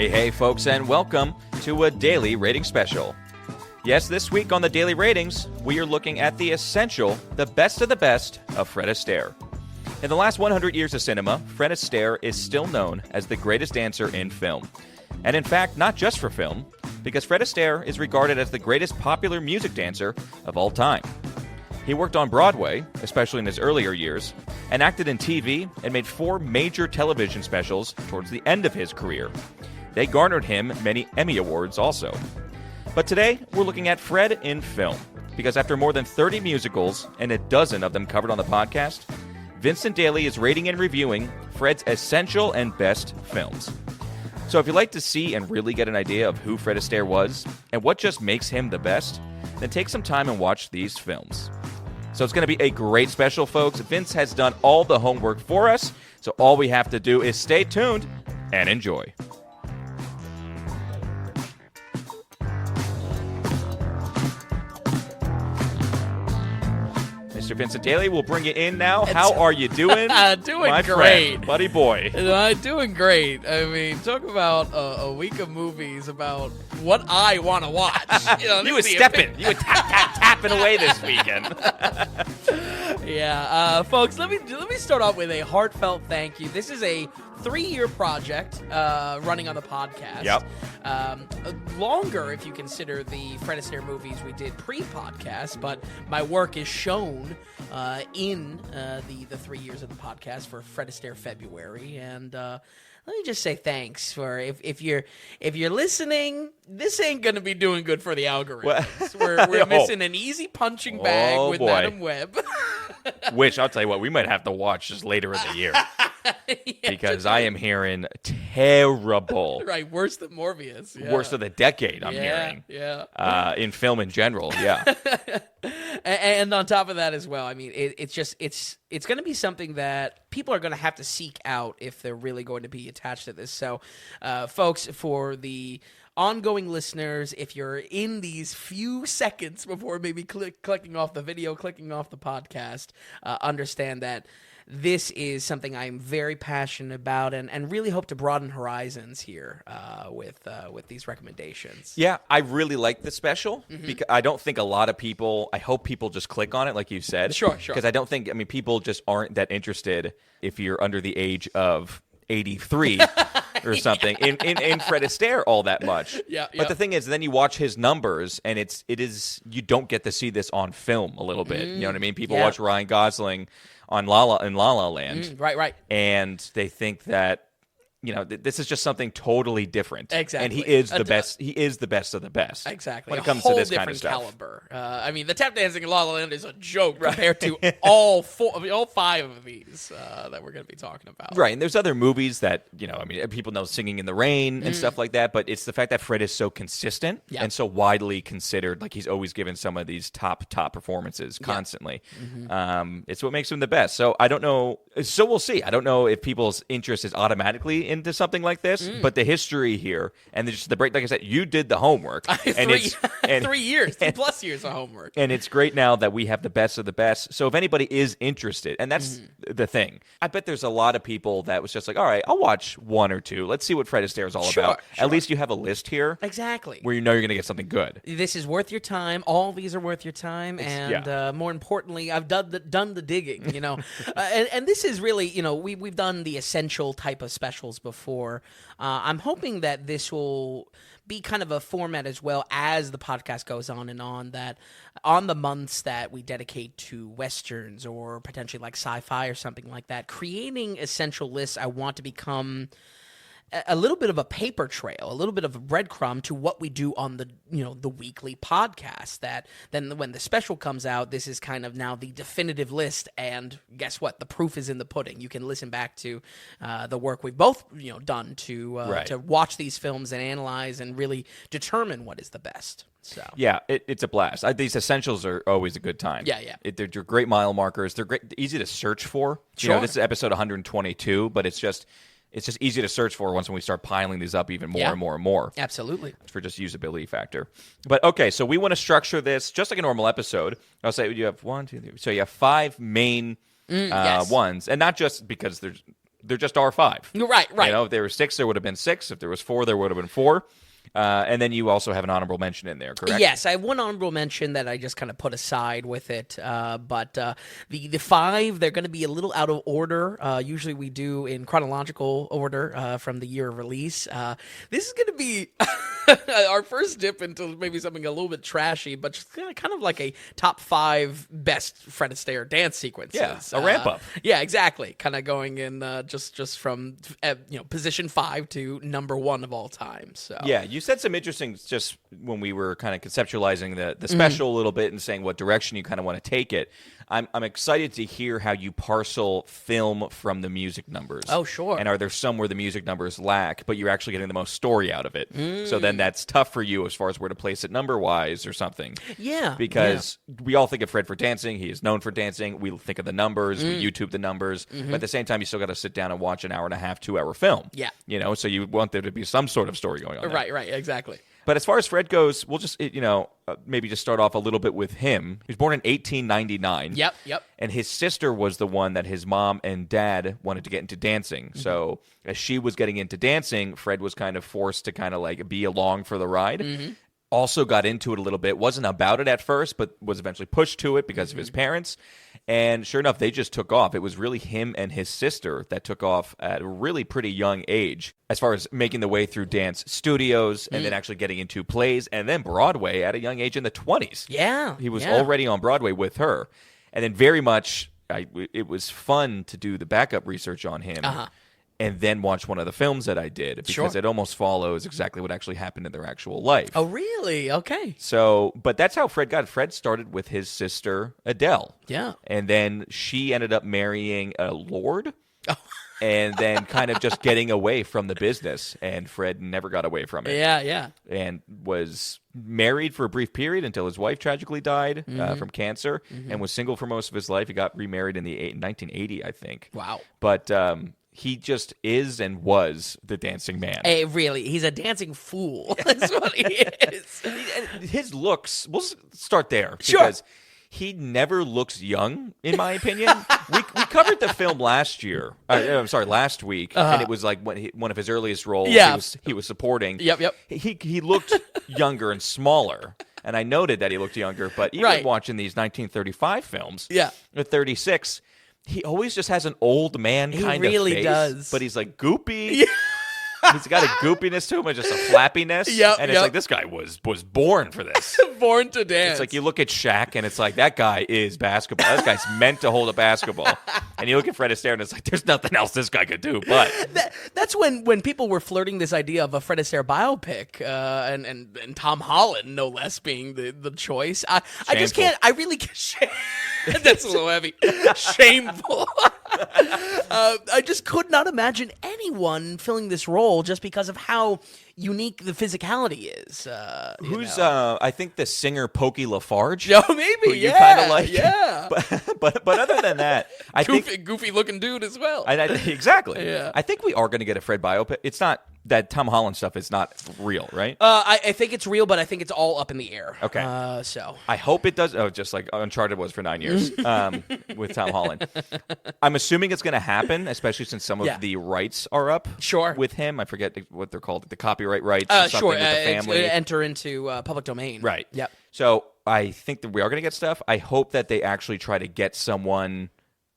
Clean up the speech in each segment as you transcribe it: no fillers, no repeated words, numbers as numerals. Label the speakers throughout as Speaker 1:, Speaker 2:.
Speaker 1: Hey, folks, and welcome to a daily rating special. Yes, this week on the Daily Ratings, we are looking at the essential, the best of Fred Astaire. In the last 100 years of cinema, Fred Astaire is still known as the greatest dancer in film. And in fact, not just for film, because Fred Astaire is regarded as the greatest popular music dancer of all time. He worked on Broadway, especially in his earlier years, and acted in TV and made 4 major television specials towards the end of his career. They garnered him many Emmy Awards also. But today, we're looking at Fred in film, because after more than 30 musicals and a dozen of them covered on the podcast, Vincent Daly is rating and reviewing Fred's essential and best films. So if you'd like to see and really get an idea of who Fred Astaire was and what just makes him the best, then take some time and watch these films. So it's going to be a great special, folks. Vince has done all the homework for us, so all we have to do is stay tuned and enjoy. Mr. Vincent Daly, we'll bring you in now. How are you doing?
Speaker 2: Doing
Speaker 1: my
Speaker 2: great.
Speaker 1: Friend, buddy boy.
Speaker 2: Doing great. I mean, talk about a week of movies about what I want to watch.
Speaker 1: You were stepping. You were tapping away this weekend.
Speaker 2: Yeah, folks, let me start off with a heartfelt thank you. This is a 3-year project running on the podcast.
Speaker 1: Yep.
Speaker 2: Longer if you consider the Fred Astaire movies we did pre-podcast, but my work is shown in the 3 years of the podcast for Fred Astaire February, and let me just say thanks for if you're listening. This ain't gonna be doing good for the algorithms. We're missing an easy punching bag with Madam Web.
Speaker 1: Which I'll tell you what, we might have to watch just later in the year. Because I am hearing terrible.
Speaker 2: Right, worse than Morbius. Yeah.
Speaker 1: Worse of the decade, I'm hearing.
Speaker 2: Yeah.
Speaker 1: In film in general, yeah.
Speaker 2: And on top of that as well, I mean, it's going to be something that people are going to have to seek out if they're really going to be attached to this. So, folks, for the ongoing listeners, if you're in these few seconds before maybe clicking off the video, clicking off the podcast, understand that this is something I'm very passionate about and really hope to broaden horizons here with these recommendations.
Speaker 1: Yeah, I really like the special because I don't think a lot of people, I hope people just click on it like you said.
Speaker 2: Sure.
Speaker 1: Because I don't think, people just aren't that interested if you're under the age of 83 or something in Fred Astaire all that much.
Speaker 2: Yeah.
Speaker 1: But the thing is, then you watch his numbers and it is you don't get to see this on film a little bit. You know what I mean? People watch Ryan Gosling on La La Land.
Speaker 2: Right.
Speaker 1: And they think that, this is just something totally different.
Speaker 2: Exactly.
Speaker 1: And he is the best. He is the best of the best.
Speaker 2: Exactly.
Speaker 1: When it comes to this kind of stuff.
Speaker 2: Caliber. The tap dancing in La La Land is a joke compared to all 5 of these that we're going to be talking about.
Speaker 1: Right. And there's other movies that, people know Singing in the Rain and stuff like that. But it's the fact that Fred is so consistent and so widely considered. Like he's always given some of these top performances constantly. It's what makes him the best. So I don't know. So we'll see. I don't know if people's interest is automatically into something like this, but the history here and just the break, like I said, you did the homework. And
Speaker 2: 3 years, 3+ years of homework.
Speaker 1: And it's great now that we have the best of the best. So if anybody is interested, and that's the thing, I bet there's a lot of people that was just like, all right, I'll watch 1 or 2. Let's see what Fred Astaire is all about. At least you have a list here.
Speaker 2: Exactly.
Speaker 1: Where you know you're going to get something good.
Speaker 2: This is worth your time. All these are worth your time. And more importantly, I've done the digging, and this is really, we've done the essential type of specials before. I'm hoping that this will be kind of a format as well as the podcast goes on and on, that on the months that we dedicate to Westerns or potentially like sci-fi or something like that, creating essential lists, I want to become a little bit of a paper trail, a little bit of a breadcrumb to what we do on the weekly podcast. That then when the special comes out, this is kind of now the definitive list. And guess what? The proof is in the pudding. You can listen back to the work we've both done to watch these films and analyze and really determine what is the best. So
Speaker 1: yeah, it's a blast. These essentials are always a good time.
Speaker 2: Yeah.
Speaker 1: They're great mile markers. They're great, easy to search for.
Speaker 2: Sure.
Speaker 1: This is episode 122, but it's just easy to search for once when we start piling these up even more and more and more.
Speaker 2: Absolutely.
Speaker 1: For just usability factor. But okay, so we want to structure this just like a normal episode. I'll say you have 1, 2, 3. So you have 5 main ones, and not just because there's there just are 5.
Speaker 2: Right.
Speaker 1: You know, if there were 6, there would have been 6. If there was 4, there would have been 4. And then you also have an honorable mention in there, correct?
Speaker 2: Yes, I have one honorable mention that I just kind of put aside with it. But the 5, they're going to be a little out of order. Usually we do in chronological order from the year of release. This is going to be our first dip into maybe something a little bit trashy, but just kind of like a top 5 best Fred Astaire dance sequences.
Speaker 1: Yeah, a ramp up.
Speaker 2: Yeah, exactly. Kind of going in just from position 5 to number 1 of all time. So
Speaker 1: yeah, you said some interesting just when we were kind of conceptualizing the special a little bit and saying what direction you kind of want to take it. I'm excited to hear how you parcel film from the music numbers.
Speaker 2: Oh, sure.
Speaker 1: And are there some where the music numbers lack, but you're actually getting the most story out of it? So then that's tough for you as far as where to place it number-wise or something.
Speaker 2: Yeah.
Speaker 1: Because we all think of Fred for dancing. He is known for dancing. We think of the numbers. We YouTube the numbers. But at the same time, you still got to sit down and watch an hour and a half, 2-hour film.
Speaker 2: Yeah.
Speaker 1: You know, so you want there to be some sort of story going on there.
Speaker 2: Right, exactly.
Speaker 1: But as far as Fred goes, we'll just, maybe just start off a little bit with him. He was born in 1899.
Speaker 2: Yep.
Speaker 1: And his sister was the one that his mom and dad wanted to get into dancing. So as she was getting into dancing, Fred was kind of forced to kind of like be along for the ride. Also got into it a little bit. Wasn't about it at first, but was eventually pushed to it because of his parents. And sure enough, they just took off. It was really him and his sister that took off at a really pretty young age as far as making the way through dance studios and then actually getting into plays and then Broadway at a young age in the 20s.
Speaker 2: Yeah.
Speaker 1: He was already on Broadway with her. And then very much, it was fun to do the backup research on him. And then watch one of the films that I did because it almost follows exactly what actually happened in their actual life.
Speaker 2: Oh, really? Okay.
Speaker 1: So, but that's how Fred got it. Fred started with his sister, Adele.
Speaker 2: Yeah.
Speaker 1: And then she ended up marrying a lord.
Speaker 2: Oh.
Speaker 1: And then kind of just getting away from the business. And Fred never got away from it.
Speaker 2: Yeah.
Speaker 1: And was married for a brief period until his wife tragically died from cancer and was single for most of his life. He got remarried in 1980, I think.
Speaker 2: Wow.
Speaker 1: But he just is and was the dancing man.
Speaker 2: Hey, really, he's a dancing fool. That's what he is.
Speaker 1: His looks, we'll start there.
Speaker 2: Sure.
Speaker 1: Because he never looks young, in my opinion. we covered the film last week, and it was like one of his earliest roles he was supporting.
Speaker 2: Yep.
Speaker 1: He looked younger and smaller. And I noted that he looked younger, but even watching these 1935 films, or 36, he always just has an old man kind of face. He
Speaker 2: really does.
Speaker 1: But he's like goopy. He's got a goopiness to him and just a flappiness. And it's like, this guy was born for this.
Speaker 2: Born to dance.
Speaker 1: It's like you look at Shaq and it's like, that guy is basketball. This guy's meant to hold a basketball. And you look at Fred Astaire and it's like, there's nothing else this guy could do. But
Speaker 2: that's when people were flirting this idea of a Fred Astaire biopic and Tom Holland, no less, being the choice. I just can't. I really can't. That's a little heavy. Shameful. I just could not imagine anyone filling this role just because of how unique the physicality is.
Speaker 1: I think the singer Pokey Lafarge.
Speaker 2: Oh, maybe,
Speaker 1: who you kind of like.
Speaker 2: Yeah.
Speaker 1: But other than that, I think
Speaker 2: goofy looking dude as well.
Speaker 1: Exactly.
Speaker 2: Yeah.
Speaker 1: I think we are going to get a Fred biopic. It's not that Tom Holland stuff is not real, right?
Speaker 2: I think it's real, but I think it's all up in the air.
Speaker 1: Okay.
Speaker 2: So
Speaker 1: I hope it does. Oh, just like Uncharted was for 9 years with Tom Holland. I'm assuming it's going to happen, especially since some of the rights are up.
Speaker 2: Sure.
Speaker 1: With him, I forget what they're called, the copyright rights. Or something with the family.
Speaker 2: Enter into public domain.
Speaker 1: Right.
Speaker 2: Yep.
Speaker 1: So I think that we are going to get stuff. I hope that they actually try to get someone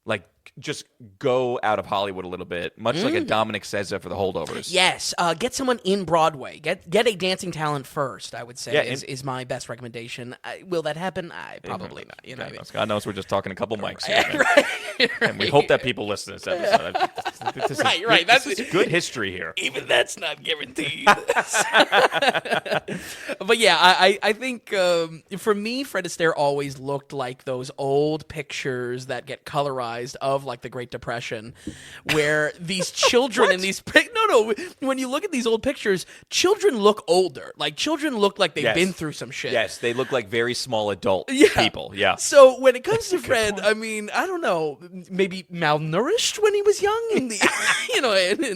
Speaker 1: like just go out of Hollywood a little bit, much like a Dominic Sezza for The Holdovers.
Speaker 2: Yes, get someone in Broadway. Get a dancing talent first, I would say, is my best recommendation. Will that happen? Probably not. You know what I mean?
Speaker 1: God knows we're just talking a couple mics here.
Speaker 2: Right.
Speaker 1: And we hope that people listen to this episode.
Speaker 2: Right.
Speaker 1: This is good history here.
Speaker 2: Even that's not guaranteed. But yeah, I think for me, Fred Astaire always looked like those old pictures that get colorized of like the Great Depression, where these children in these don't know. When you look at these old pictures, children look older. Like, children look like they've been through some shit.
Speaker 1: Yes, they look like very small adult people. Yeah.
Speaker 2: So when it comes to Fred, I mean, I don't know, maybe malnourished when he was young in the, in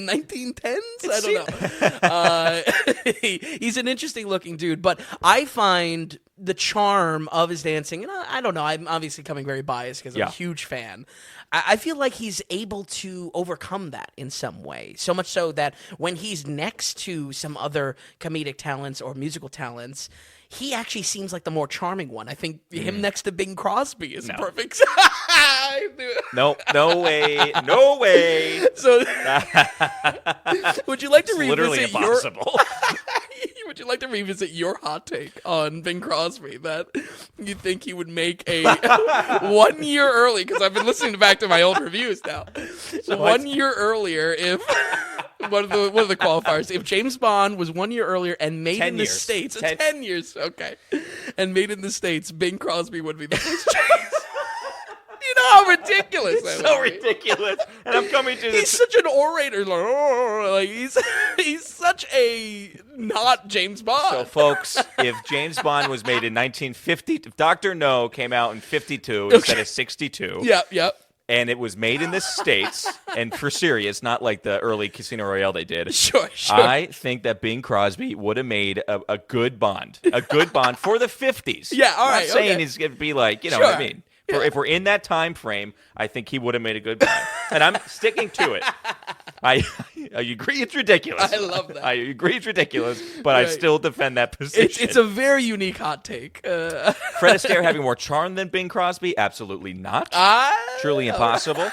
Speaker 2: 1910s. I don't know. He's an interesting looking dude, but I find the charm of his dancing, and I don't know, I'm obviously coming very biased because I'm a huge fan. I feel like he's able to overcome that in some way. So much so that when he's next to some other comedic talents or musical talents, he actually seems like the more charming one. I think him next to Bing Crosby is perfect.
Speaker 1: No way. No way.
Speaker 2: So, would you like to revisit
Speaker 1: literally impossible.
Speaker 2: Would you like to revisit your hot take on Bing Crosby that you think he would make a 1 year early? Because I've been listening back to my old reviews now. So 1 year earlier, if what are the qualifiers? If James Bond was 1 year earlier and made in the States, 10 years, okay, and made in the States, Bing Crosby would be the first choice. You know how ridiculous that
Speaker 1: so ridiculous. And I'm coming to
Speaker 2: He's such an orator. Like he's such a not James Bond.
Speaker 1: So, folks, if James Bond was made in 1950, if Dr. No came out in 52 instead of 62.
Speaker 2: Yep.
Speaker 1: And it was made in the States, and for serious, not like the early Casino Royale they did.
Speaker 2: Sure.
Speaker 1: I think that Bing Crosby would have made a good Bond. A good Bond for the 50s.
Speaker 2: Yeah, all right.
Speaker 1: I'm not saying he's going to be like, you know what I mean? If we're in that time frame, I think he would have made a good Bond. And I'm sticking to it. I agree it's ridiculous.
Speaker 2: I love that.
Speaker 1: I agree it's ridiculous, but I still defend that position.
Speaker 2: It's a very unique hot take.
Speaker 1: Fred Astaire having more charm than Bing Crosby? Absolutely not. Truly impossible.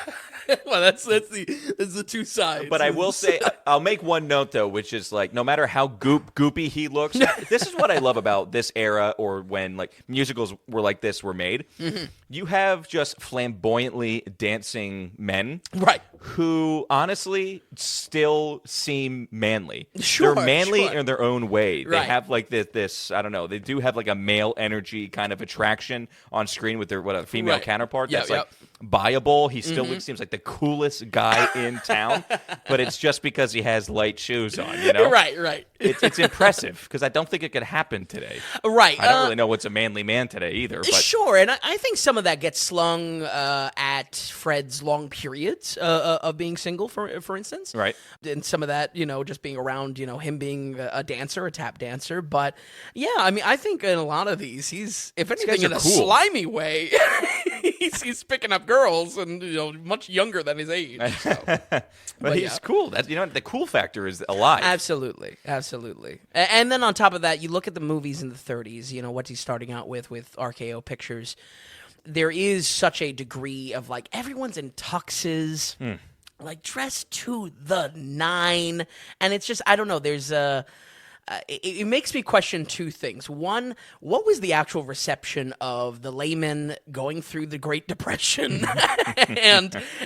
Speaker 2: Well, that's the two sides.
Speaker 1: But I will say, I'll make one note, though, which is like, no matter how goopy he looks, this is what I love about this era, or when like musicals were like this were made. Mm-hmm. You have just flamboyantly dancing men,
Speaker 2: right,
Speaker 1: who honestly still seem manly.
Speaker 2: Sure,
Speaker 1: they're manly in their own way.
Speaker 2: Right.
Speaker 1: They have like this, I don't know, they do have like a male energy kind of attraction on screen with their female counterpart. That's like buyable. He still seems like the coolest guy in town, but it's just because he has light shoes on, you know?
Speaker 2: Right.
Speaker 1: It's impressive, because I don't think it could happen today.
Speaker 2: Right.
Speaker 1: I don't really know what's a manly man today either. But.
Speaker 2: Sure, and I think some of that gets slung at Fred's long periods of being single, for instance.
Speaker 1: Right.
Speaker 2: And some of that, just being around, him being a dancer, a tap dancer. But, yeah, I mean, I think in a lot of these if anything, in a slimy way, he's picking up girls and, much younger than his age. So.
Speaker 1: but he's cool. That's, the cool factor is alive.
Speaker 2: Absolutely. And then on top of that, you look at the movies in the 30s, what he's starting out with RKO Pictures. There is such a degree of, like, everyone's in tuxes, like, dressed to the nine. And it's just, I don't know, there's it makes me question two things. One, what was the actual reception of the layman going through the Great Depression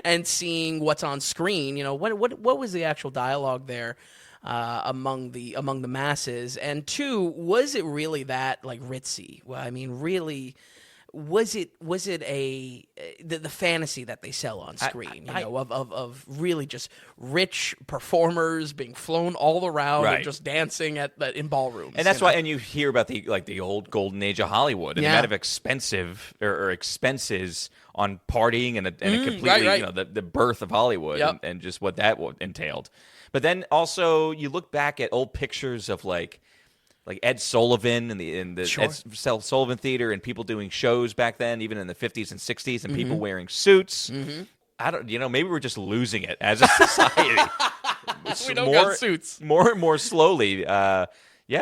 Speaker 2: and seeing what's on screen? What was the actual dialogue there among the masses? And two, was it really that like ritzy? Well, I mean, really. Was it the fantasy that they sell on screen, of really just rich performers being flown all around and just dancing in ballrooms,
Speaker 1: and that's why. And you hear about the old golden age of Hollywood and the amount of expensive or expenses on partying and a completely the birth of Hollywood and just what that entailed. But then also you look back at old pictures of like Ed Sullivan in the Ed Sullivan Theater, and people doing shows back then, even in the 50s and 60s, and people wearing suits. Mm-hmm. I don't, maybe we're just losing it as a society.
Speaker 2: We don't got suits.
Speaker 1: More and more slowly.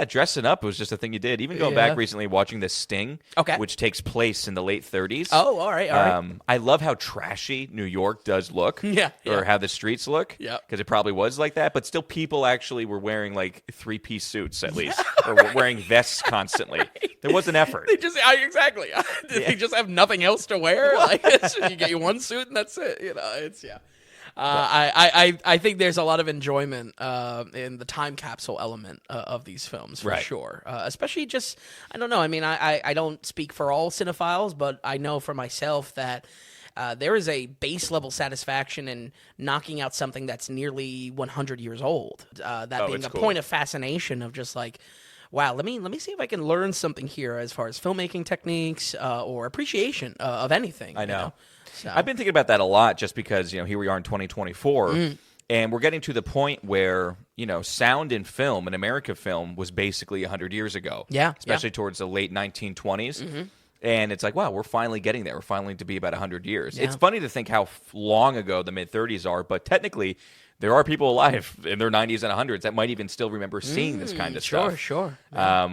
Speaker 1: Dressing up was just a thing you did. Even going back recently, watching The Sting, which takes place in the late 30s.
Speaker 2: Oh, all right.
Speaker 1: I love how trashy New York does look, or how the streets look, because it probably was like that. But still, people actually were wearing like 3-piece suits at least, or were wearing vests constantly. There was an effort.
Speaker 2: They just exactly. They just have nothing else to wear. Like you get your one suit and that's it. It's I think there's a lot of enjoyment in the time capsule element of these films, for sure. Especially just, I don't know. I mean, I don't speak for all cinephiles, but I know for myself that there is a base level satisfaction in knocking out something that's nearly 100 years old. That being a point of fascination of just like, wow, let me see if I can learn something here as far as filmmaking techniques or appreciation of anything.
Speaker 1: I know.
Speaker 2: You know? So.
Speaker 1: I've been thinking about that a lot just because, here we are in 2024, and we're getting to the point where, sound in film, in America film, was basically 100 years ago.
Speaker 2: Yeah.
Speaker 1: Especially towards the late 1920s. And it's like, wow, we're finally getting there. We're finally to be about 100 years. Yeah. It's funny to think how long ago the mid-30s are, but technically there are people alive in their 90s and 100s that might even still remember seeing this kind of stuff.
Speaker 2: Sure.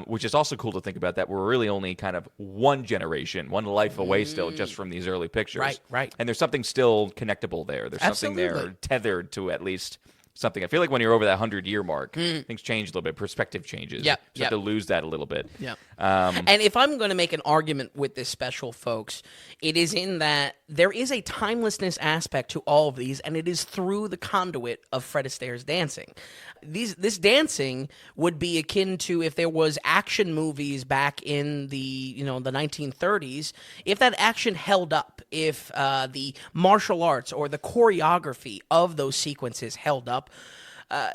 Speaker 1: Which is also cool to think about, that we're really only kind of one generation, one life away still just from these early pictures.
Speaker 2: Right.
Speaker 1: And there's something still connectable there. There's something there tethered to at least something. I feel like when you're over that 100-year mark, things change a little bit. Perspective changes.
Speaker 2: Yep.
Speaker 1: You start to lose that a little bit.
Speaker 2: Yeah. And if I'm going to make an argument with this special, folks, it is in that there is a timelessness aspect to all of these, and it is through the conduit of Fred Astaire's dancing. This dancing would be akin to if there was action movies back in the the 1930s. If that action held up, if the martial arts or the choreography of those sequences held up,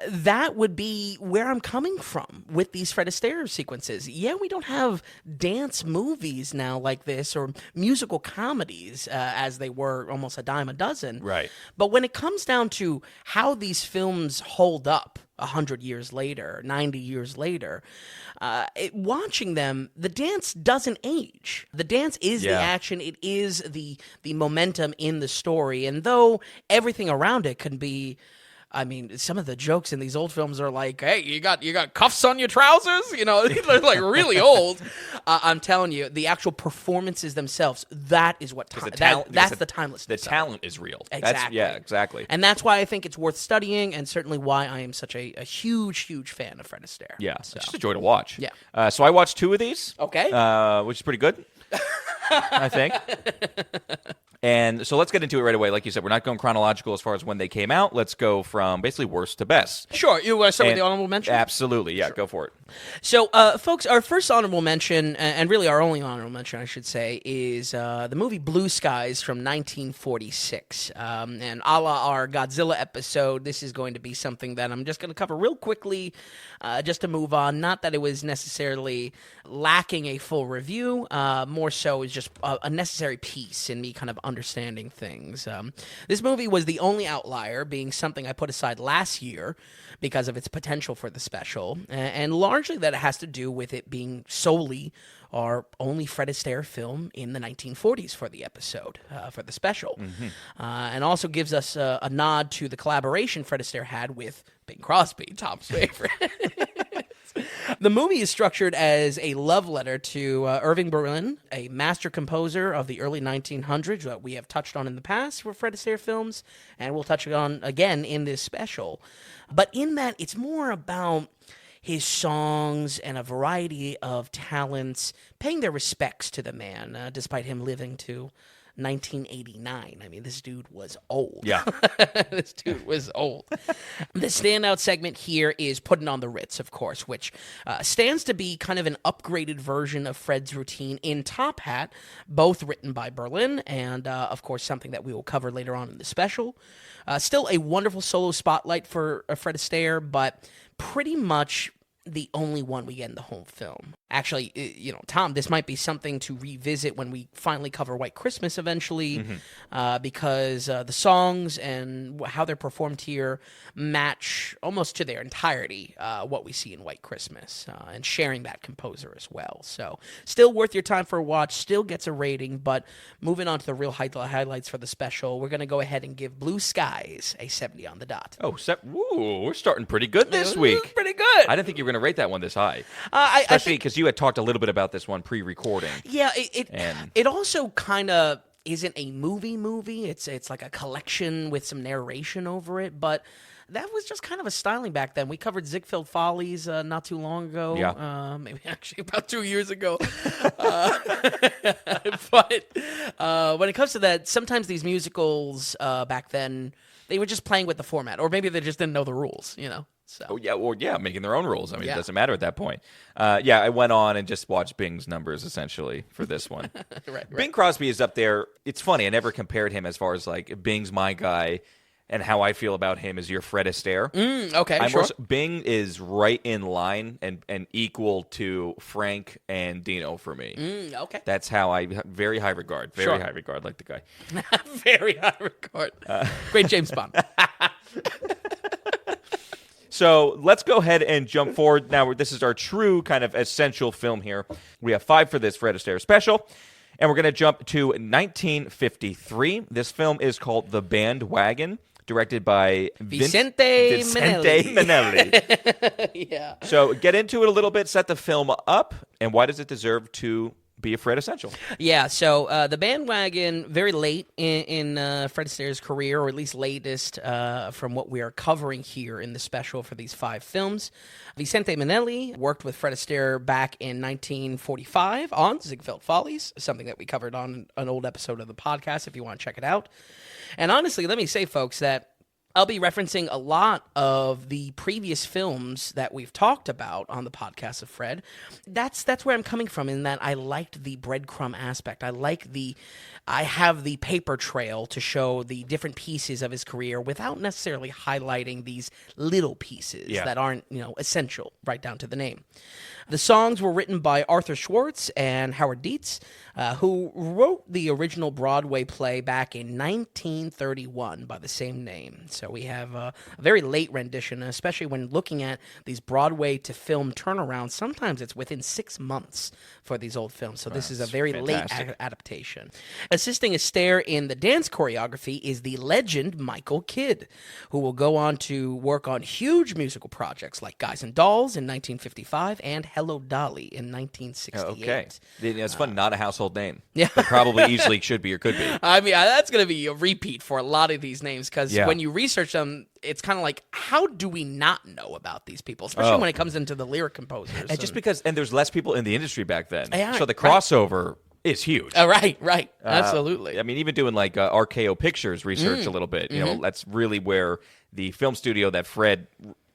Speaker 2: that would be where I'm coming from with these Fred Astaire sequences. Yeah, we don't have dance movies now like this, or musical comedies as they were almost a dime a dozen.
Speaker 1: Right.
Speaker 2: But when it comes down to how these films hold up 100 years later, 90 years later, watching them, the dance doesn't age. The dance is the action. It is the momentum in the story. And though everything around it can be, I mean, some of the jokes in these old films are like, hey, you got cuffs on your trousers? They're like really old. I'm telling you, the actual performances themselves, that is what that's the timelessness.
Speaker 1: The talent is real.
Speaker 2: Exactly.
Speaker 1: Exactly.
Speaker 2: And that's why I think it's worth studying, and certainly why I am such a huge fan of Fred Astaire.
Speaker 1: Yeah, so. It's just a joy to watch.
Speaker 2: Yeah.
Speaker 1: So I watched 2 of these.
Speaker 2: Okay.
Speaker 1: Which is pretty good, I think. And so let's get into it right away. Like you said, we're not going chronological as far as when they came out. Let's go from basically worst to best.
Speaker 2: Sure. You want to start with the honorable mention?
Speaker 1: Absolutely. Yeah, sure. Go for it.
Speaker 2: So, folks, our first honorable mention, and really our only honorable mention, I should say, is the movie Blue Skies from 1946. And a la our Godzilla episode, this is going to be something that I'm just going to cover real quickly just to move on. Not that it was necessarily lacking a full review. More so is just a necessary piece in me kind of understanding things. This movie was the only outlier, being something I put aside last year because of its potential for the special, and largely that it has to do with it being solely our only Fred Astaire film in the 1940s for the episode, for the special. And also gives us a nod to the collaboration Fred Astaire had with Bing Crosby, Tom's favorite. The movie is structured as a love letter to Irving Berlin, a master composer of the early 1900s that we have touched on in the past for Fred Astaire films, and we'll touch on again in this special. But in that, it's more about his songs and a variety of talents paying their respects to the man, despite him living to 1989. I mean, this dude was old.
Speaker 1: Yeah.
Speaker 2: This dude was old. The standout segment here is Putting on the Ritz, of course, which stands to be kind of an upgraded version of Fred's routine in Top Hat, both written by Berlin, and, of course, something that we will cover later on in the special. Still a wonderful solo spotlight for Fred Astaire, but pretty much the only one we get in the whole film. Actually, Tom, this might be something to revisit when we finally cover White Christmas eventually, because the songs and how they're performed here match almost to their entirety what we see in White Christmas, and sharing that composer as well. So still worth your time for a watch, still gets a rating, but moving on to the real highlights for the special, we're going to go ahead and give Blue Skies a 70 on the dot.
Speaker 1: Oh, we're starting pretty good this week.
Speaker 2: Pretty good.
Speaker 1: I didn't think you were going to rate that one this high. Especially because you had talked a little bit about this one pre-recording.
Speaker 2: Yeah, it also kind of isn't a movie. It's like a collection with some narration over it, but that was just kind of a styling back then. We covered Ziegfeld Follies not too long ago.
Speaker 1: Yeah.
Speaker 2: Maybe actually about 2 years ago. But when it comes to that, sometimes these musicals back then, they were just playing with the format, or maybe they just didn't know the rules, So.
Speaker 1: Oh, yeah, or making their own rules. I mean,
Speaker 2: Yeah.
Speaker 1: it doesn't matter at that point. I went on and just watched Bing's numbers, essentially, for this one.
Speaker 2: Right.
Speaker 1: Bing Crosby is up there. It's funny. I never compared him as far as, like, Bing's my guy, and how I feel about him is your Fred Astaire.
Speaker 2: Okay, sure.
Speaker 1: Bing is right in line and equal to Frank and Dino for me.
Speaker 2: Okay.
Speaker 1: That's how very high regard. Very high regard, like the guy.
Speaker 2: Very high regard. Great James Bond.
Speaker 1: So let's go ahead and jump forward. Now, this is our true kind of essential film here. We have 5 for this Fred Astaire special. And we're going to jump to 1953. This film is called The Band Wagon, directed by
Speaker 2: Vicente
Speaker 1: Minnelli.
Speaker 2: Yeah.
Speaker 1: So get into it a little bit, set the film up, and why does it deserve to be a Fred Essential?
Speaker 2: Yeah, so The Band Wagon, very late in Fred Astaire's career, or at least latest from what we are covering here in the special for these 5 films. Vicente Minnelli worked with Fred Astaire back in 1945 on Ziegfeld Follies, something that we covered on an old episode of the podcast if you want to check it out. And honestly, let me say, folks, that I'll be referencing a lot of the previous films that we've talked about on the podcast of Fred. That's where I'm coming from, in that I liked the breadcrumb aspect. I have the paper trail to show the different pieces of his career without necessarily highlighting these little pieces that aren't, essential, right down to the name. The songs were written by Arthur Schwartz and Howard Dietz, who wrote the original Broadway play back in 1931 by the same name. So we have a very late rendition, especially when looking at these Broadway to film turnarounds. Sometimes it's within 6 months for these old films. So this is a very
Speaker 1: fantastic.
Speaker 2: late adaptation. Assisting Astaire in the dance choreography is the legend Michael Kidd, who will go on to work on huge musical projects like Guys and Dolls in 1955 and Hello Dolly in 1968.
Speaker 1: Okay. It's fun, not a household name.
Speaker 2: Yeah.
Speaker 1: But probably easily should be or could be.
Speaker 2: I mean, that's going to be a repeat for a lot of these names, because when you research them, it's kind of like, how do we not know about these people, especially when it comes into the lyric composers?
Speaker 1: And just because, and there's less people in the industry back then.
Speaker 2: Yeah,
Speaker 1: so the crossover is huge.
Speaker 2: Right. Absolutely.
Speaker 1: I mean, even doing like RKO Pictures research a little bit, that's really where the film studio that Fred,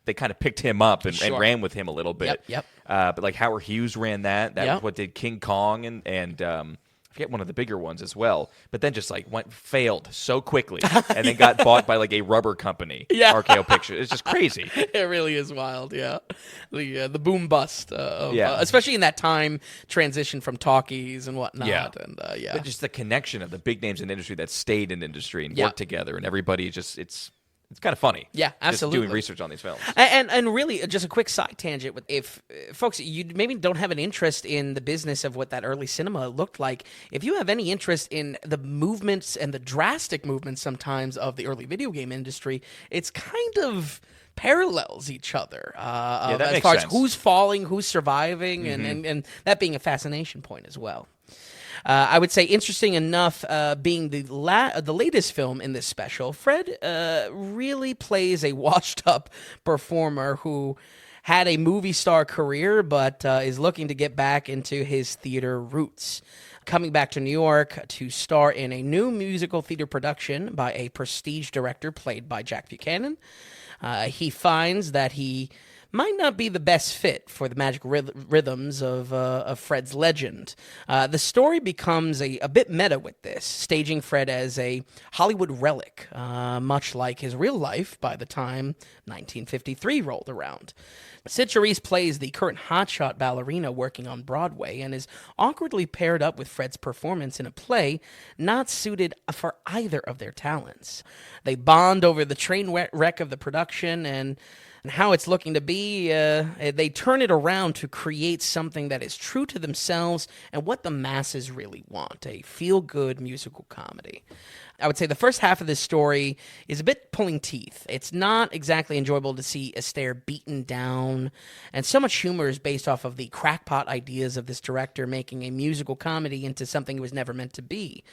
Speaker 1: they kind of picked him up and ran with him a little bit.
Speaker 2: Yep.
Speaker 1: But like Howard Hughes ran that. That was what did King Kong and I forget one of the bigger ones as well. But then just like failed so quickly and then got bought by like a rubber company. RKO Pictures. It's just crazy.
Speaker 2: It really is wild. Yeah, the boom bust. Especially in that time transition from talkies and whatnot.
Speaker 1: Yeah.
Speaker 2: And
Speaker 1: But just the connection of the big names in industry that stayed in industry and worked together, and everybody just it's kind of funny.
Speaker 2: Yeah, absolutely.
Speaker 1: Just doing research on these films.
Speaker 2: And really, just a quick side tangent. If folks, you maybe don't have an interest in the business of what that early cinema looked like, if you have any interest in the movements and the drastic movements sometimes of the early video game industry, it's kind of parallels each other
Speaker 1: that
Speaker 2: as
Speaker 1: makes
Speaker 2: far
Speaker 1: sense.
Speaker 2: as who's falling, who's surviving, and that being a fascination point as well. I would say, interesting enough, being the latest film in this special, Fred really plays a washed-up performer who had a movie star career but is looking to get back into his theater roots. Coming back to New York to star in a new musical theater production by a prestige director played by Jack Buchanan, he finds that he might not be the best fit for the magic rhythms of Fred's legend. The story becomes a bit meta with this, staging Fred as a Hollywood relic, much like his real life by the time 1953 rolled around. Sid Charisse plays the current hotshot ballerina working on Broadway and is awkwardly paired up with Fred's performance in a play not suited for either of their talents. They bond over the train wreck of the production and how it's looking to be. They turn it around to create something that is true to themselves and what the masses really want, a feel-good musical comedy. I would say the first half of this story is a bit pulling teeth. It's not exactly enjoyable to see Astaire beaten down, and so much humor is based off of the crackpot ideas of this director making a musical comedy into something it was never meant to be.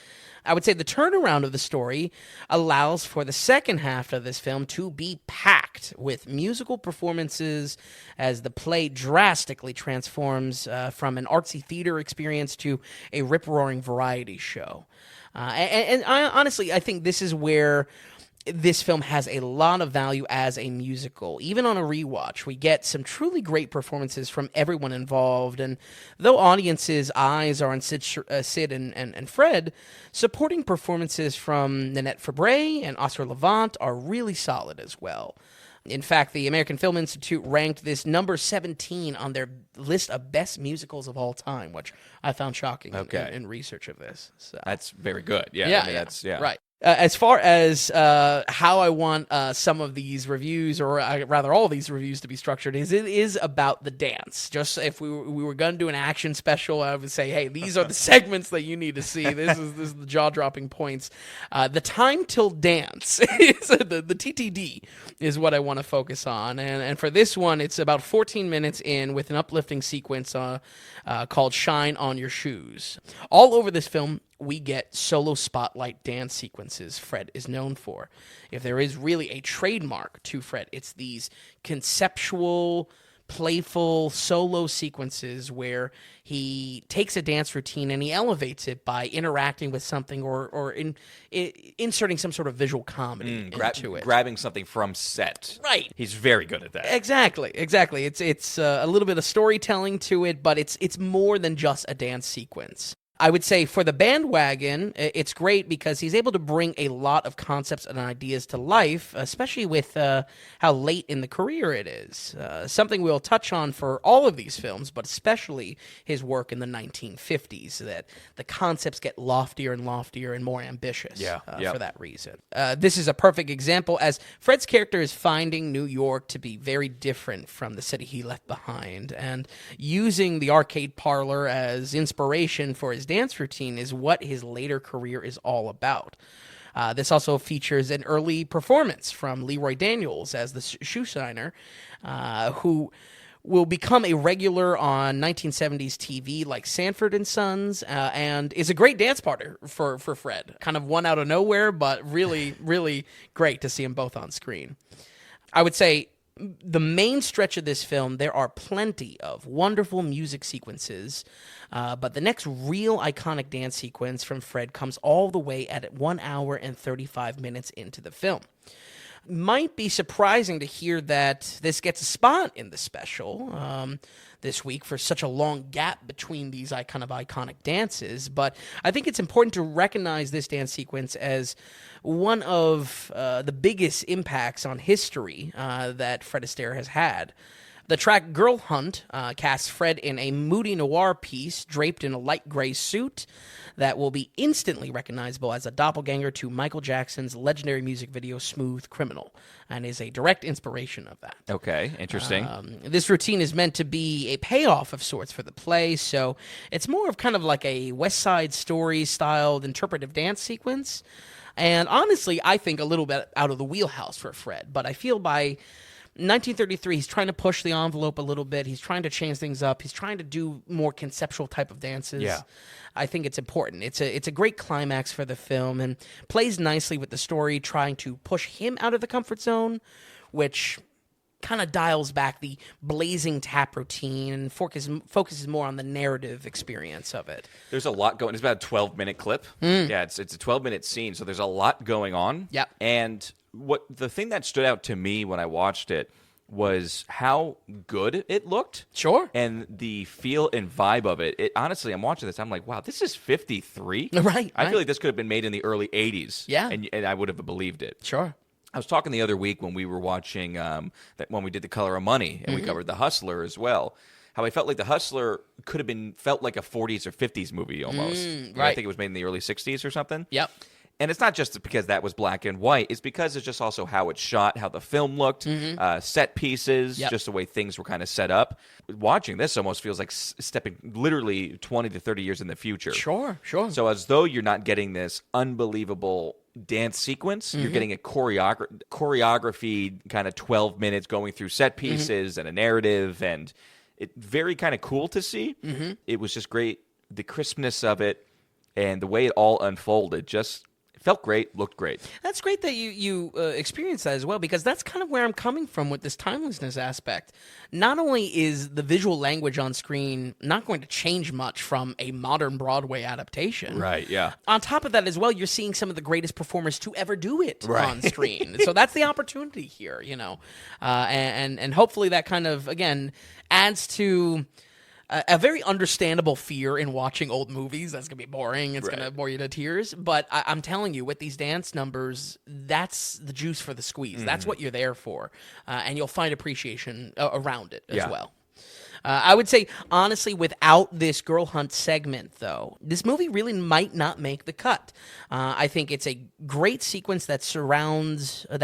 Speaker 2: I would say the turnaround of the story allows for the second half of this film to be packed with musical performances as the play drastically transforms from an artsy theater experience to a rip-roaring variety show. And I honestly think this is where this film has a lot of value as a musical. Even on a rewatch, we get some truly great performances from everyone involved. And though audiences' eyes are on Sid and Fred, supporting performances from Nanette Fabray and Oscar Levant are really solid as well. In fact, the American Film Institute ranked this number 17 on their list of best musicals of all time, which I found shocking in research of this. So.
Speaker 1: That's very good. Yeah,
Speaker 2: Yeah,
Speaker 1: I mean, that's
Speaker 2: right. As far as how I want some of these reviews, or rather all these reviews to be structured, it is about the dance. Just if we were going to do an action special, I would say, hey, these are the segments that you need to see. This is the jaw-dropping points. The time till dance, is the TTD, is what I want to focus on. And for this one, it's about 14 minutes in with an uplifting sequence called Shine on Your Shoes. All over this film, we get solo spotlight dance sequences Fred is known for. If there is really a trademark to Fred, it's these conceptual, playful solo sequences where he takes a dance routine and he elevates it by interacting with something or inserting some sort of visual comedy into it.
Speaker 1: Grabbing something from set.
Speaker 2: Right.
Speaker 1: He's very good at that.
Speaker 2: Exactly. It's a little bit of storytelling to it, but it's more than just a dance sequence. I would say for the Band Wagon, it's great because he's able to bring a lot of concepts and ideas to life, especially with how late in the career it is. Something we'll touch on for all of these films, but especially his work in the 1950s, that the concepts get loftier and loftier and more ambitious for that reason. This is a perfect example, as Fred's character is finding New York to be very different from the city he left behind, and using the arcade parlor as inspiration for his dance routine is what his later career is all about. This also features an early performance from Leroy Daniels as the shoe shiner, who will become a regular on 1970s TV like Sanford and Sons, and is a great dance partner for Fred. Kind of one out of nowhere, but really, really great to see them both on screen. I would say the main stretch of this film, there are plenty of wonderful music sequences, but the next real iconic dance sequence from Fred comes all the way at 1 hour and 35 minutes into the film. Might be surprising to hear that this gets a spot in the special this week for such a long gap between these kind of iconic dances, but I think it's important to recognize this dance sequence as one of the biggest impacts on history that Fred Astaire has had. The track Girl Hunt casts Fred in a moody noir piece draped in a light gray suit that will be instantly recognizable as a doppelganger to Michael Jackson's legendary music video Smooth Criminal, and is a direct inspiration of that.
Speaker 1: Okay, interesting.
Speaker 2: This routine is meant to be a payoff of sorts for the play, so it's more of kind of like a West Side Story styled interpretive dance sequence, and honestly, I think a little bit out of the wheelhouse for Fred, but I feel by 1933, he's trying to push the envelope a little bit. He's trying to change things up. He's trying to do more conceptual type of dances.
Speaker 1: Yeah.
Speaker 2: I think it's important. It's a great climax for the film and plays nicely with the story, trying to push him out of the comfort zone, which kind of dials back the blazing tap routine and focuses more on the narrative experience of it.
Speaker 1: There's a lot going. It's about a 12-minute clip. Yeah, it's a 12-minute scene, so there's a lot going on.
Speaker 2: Yep.
Speaker 1: And the thing that stood out to me when I watched it was how good it looked.
Speaker 2: Sure.
Speaker 1: And the feel and vibe of it. Honestly, I'm watching this, I'm like, wow, this is 53?
Speaker 2: Right.
Speaker 1: I feel like this could have been made in the early 80s.
Speaker 2: Yeah.
Speaker 1: And I would have believed it.
Speaker 2: Sure.
Speaker 1: I was talking the other week when we were watching, when we did The Color of Money, and we covered The Hustler as well, how I felt like The Hustler could have felt like a 40s or 50s movie almost.
Speaker 2: Right.
Speaker 1: I think it was made in the early 60s or something.
Speaker 2: Yep.
Speaker 1: And it's not just because that was black and white. It's because it's just also how it's shot, how the film looked, set pieces, just the way things were kind of set up. Watching this almost feels like stepping literally 20 to 30 years in the future.
Speaker 2: Sure.
Speaker 1: So as though you're not getting this unbelievable dance sequence, you're getting a choreography kind of 12 minutes going through set pieces and a narrative, and it very kind of cool to see. It was just great. The crispness of it and the way it all unfolded just Felt great, looked great.
Speaker 2: That's great that you experienced that as well, because that's kind of where I'm coming from with this timelessness aspect. Not only is the visual language on screen not going to change much from a modern Broadway adaptation.
Speaker 1: Right, yeah.
Speaker 2: On top of that as well, you're seeing some of the greatest performers to ever do it
Speaker 1: Right.
Speaker 2: on screen. So that's the opportunity here, and hopefully that kind of, again, adds to a very understandable fear in watching old movies. That's going to be boring. It's going to bore you to tears. But I'm telling you, with these dance numbers, that's the juice for the squeeze. That's what you're there for. And you'll find appreciation around it as well. I would say, honestly, without this Girl Hunt segment, though, this movie really might not make the cut. I think it's a great sequence that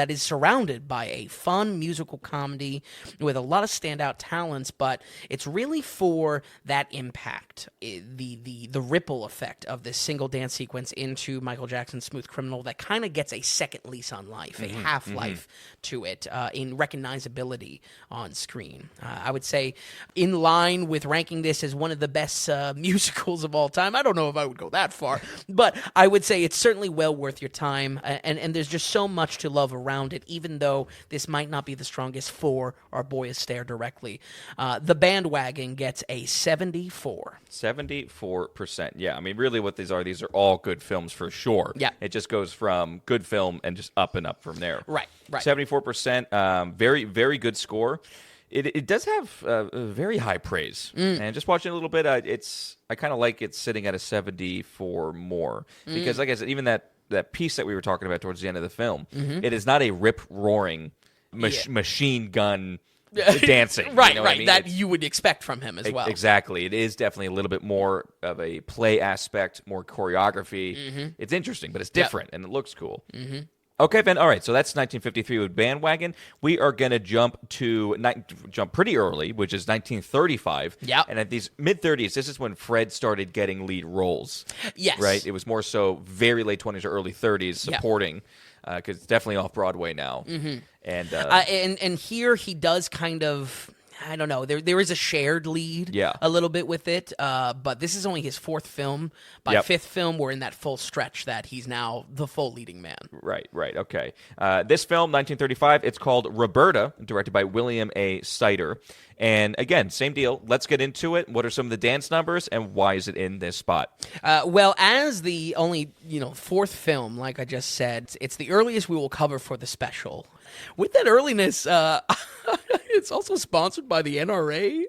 Speaker 2: is surrounded by a fun musical comedy with a lot of standout talents, but it's really for that impact, the ripple effect of this single dance sequence into Michael Jackson's Smooth Criminal that kind of gets a second lease on life, a half-life to it in recognizability on screen. I would say, in line with ranking this as one of the best musicals of all time. I don't know if I would go that far, but I would say it's certainly well worth your time, and there's just so much to love around it, even though this might not be the strongest for our boy Astaire directly. The Band Wagon gets a 74.
Speaker 1: 74%. Yeah, I mean, really what these are all good films for sure.
Speaker 2: Yeah.
Speaker 1: It just goes from good film and just up and up from there.
Speaker 2: Right.
Speaker 1: 74%, very, very good score. It does have very high praise, and just watching a little bit, I kind of like it sitting at a 74 more because, like I said, even that piece that we were talking about towards the end of the film, it is not a rip-roaring machine gun dancing.
Speaker 2: Right,
Speaker 1: you know what I mean?
Speaker 2: That you would expect from him as well.
Speaker 1: Exactly. It is definitely a little bit more of a play aspect, more choreography. It's interesting, but it's different, and it looks cool. Okay, Ben. All right, so that's 1953 with Band Wagon. We are going to jump pretty early, which is 1935.
Speaker 2: Yeah.
Speaker 1: And at these mid-30s, this is when Fred started getting lead roles.
Speaker 2: Yes.
Speaker 1: Right? It was more so very late 20s or early 30s supporting, because it's definitely off-Broadway now.
Speaker 2: And here he does kind of... I don't know. There is a shared lead a little bit with it, but this is only his fourth film. By fifth film, we're in that full stretch that he's now the full leading man.
Speaker 1: Right, okay. This film, 1935, it's called Roberta, directed by William A. Sider. And again, same deal. Let's get into it. What are some of the dance numbers, and why is it in this spot?
Speaker 2: Well, as the only fourth film, like I just said, it's the earliest we will cover for the special. With that earliness, it's also sponsored by the NRA.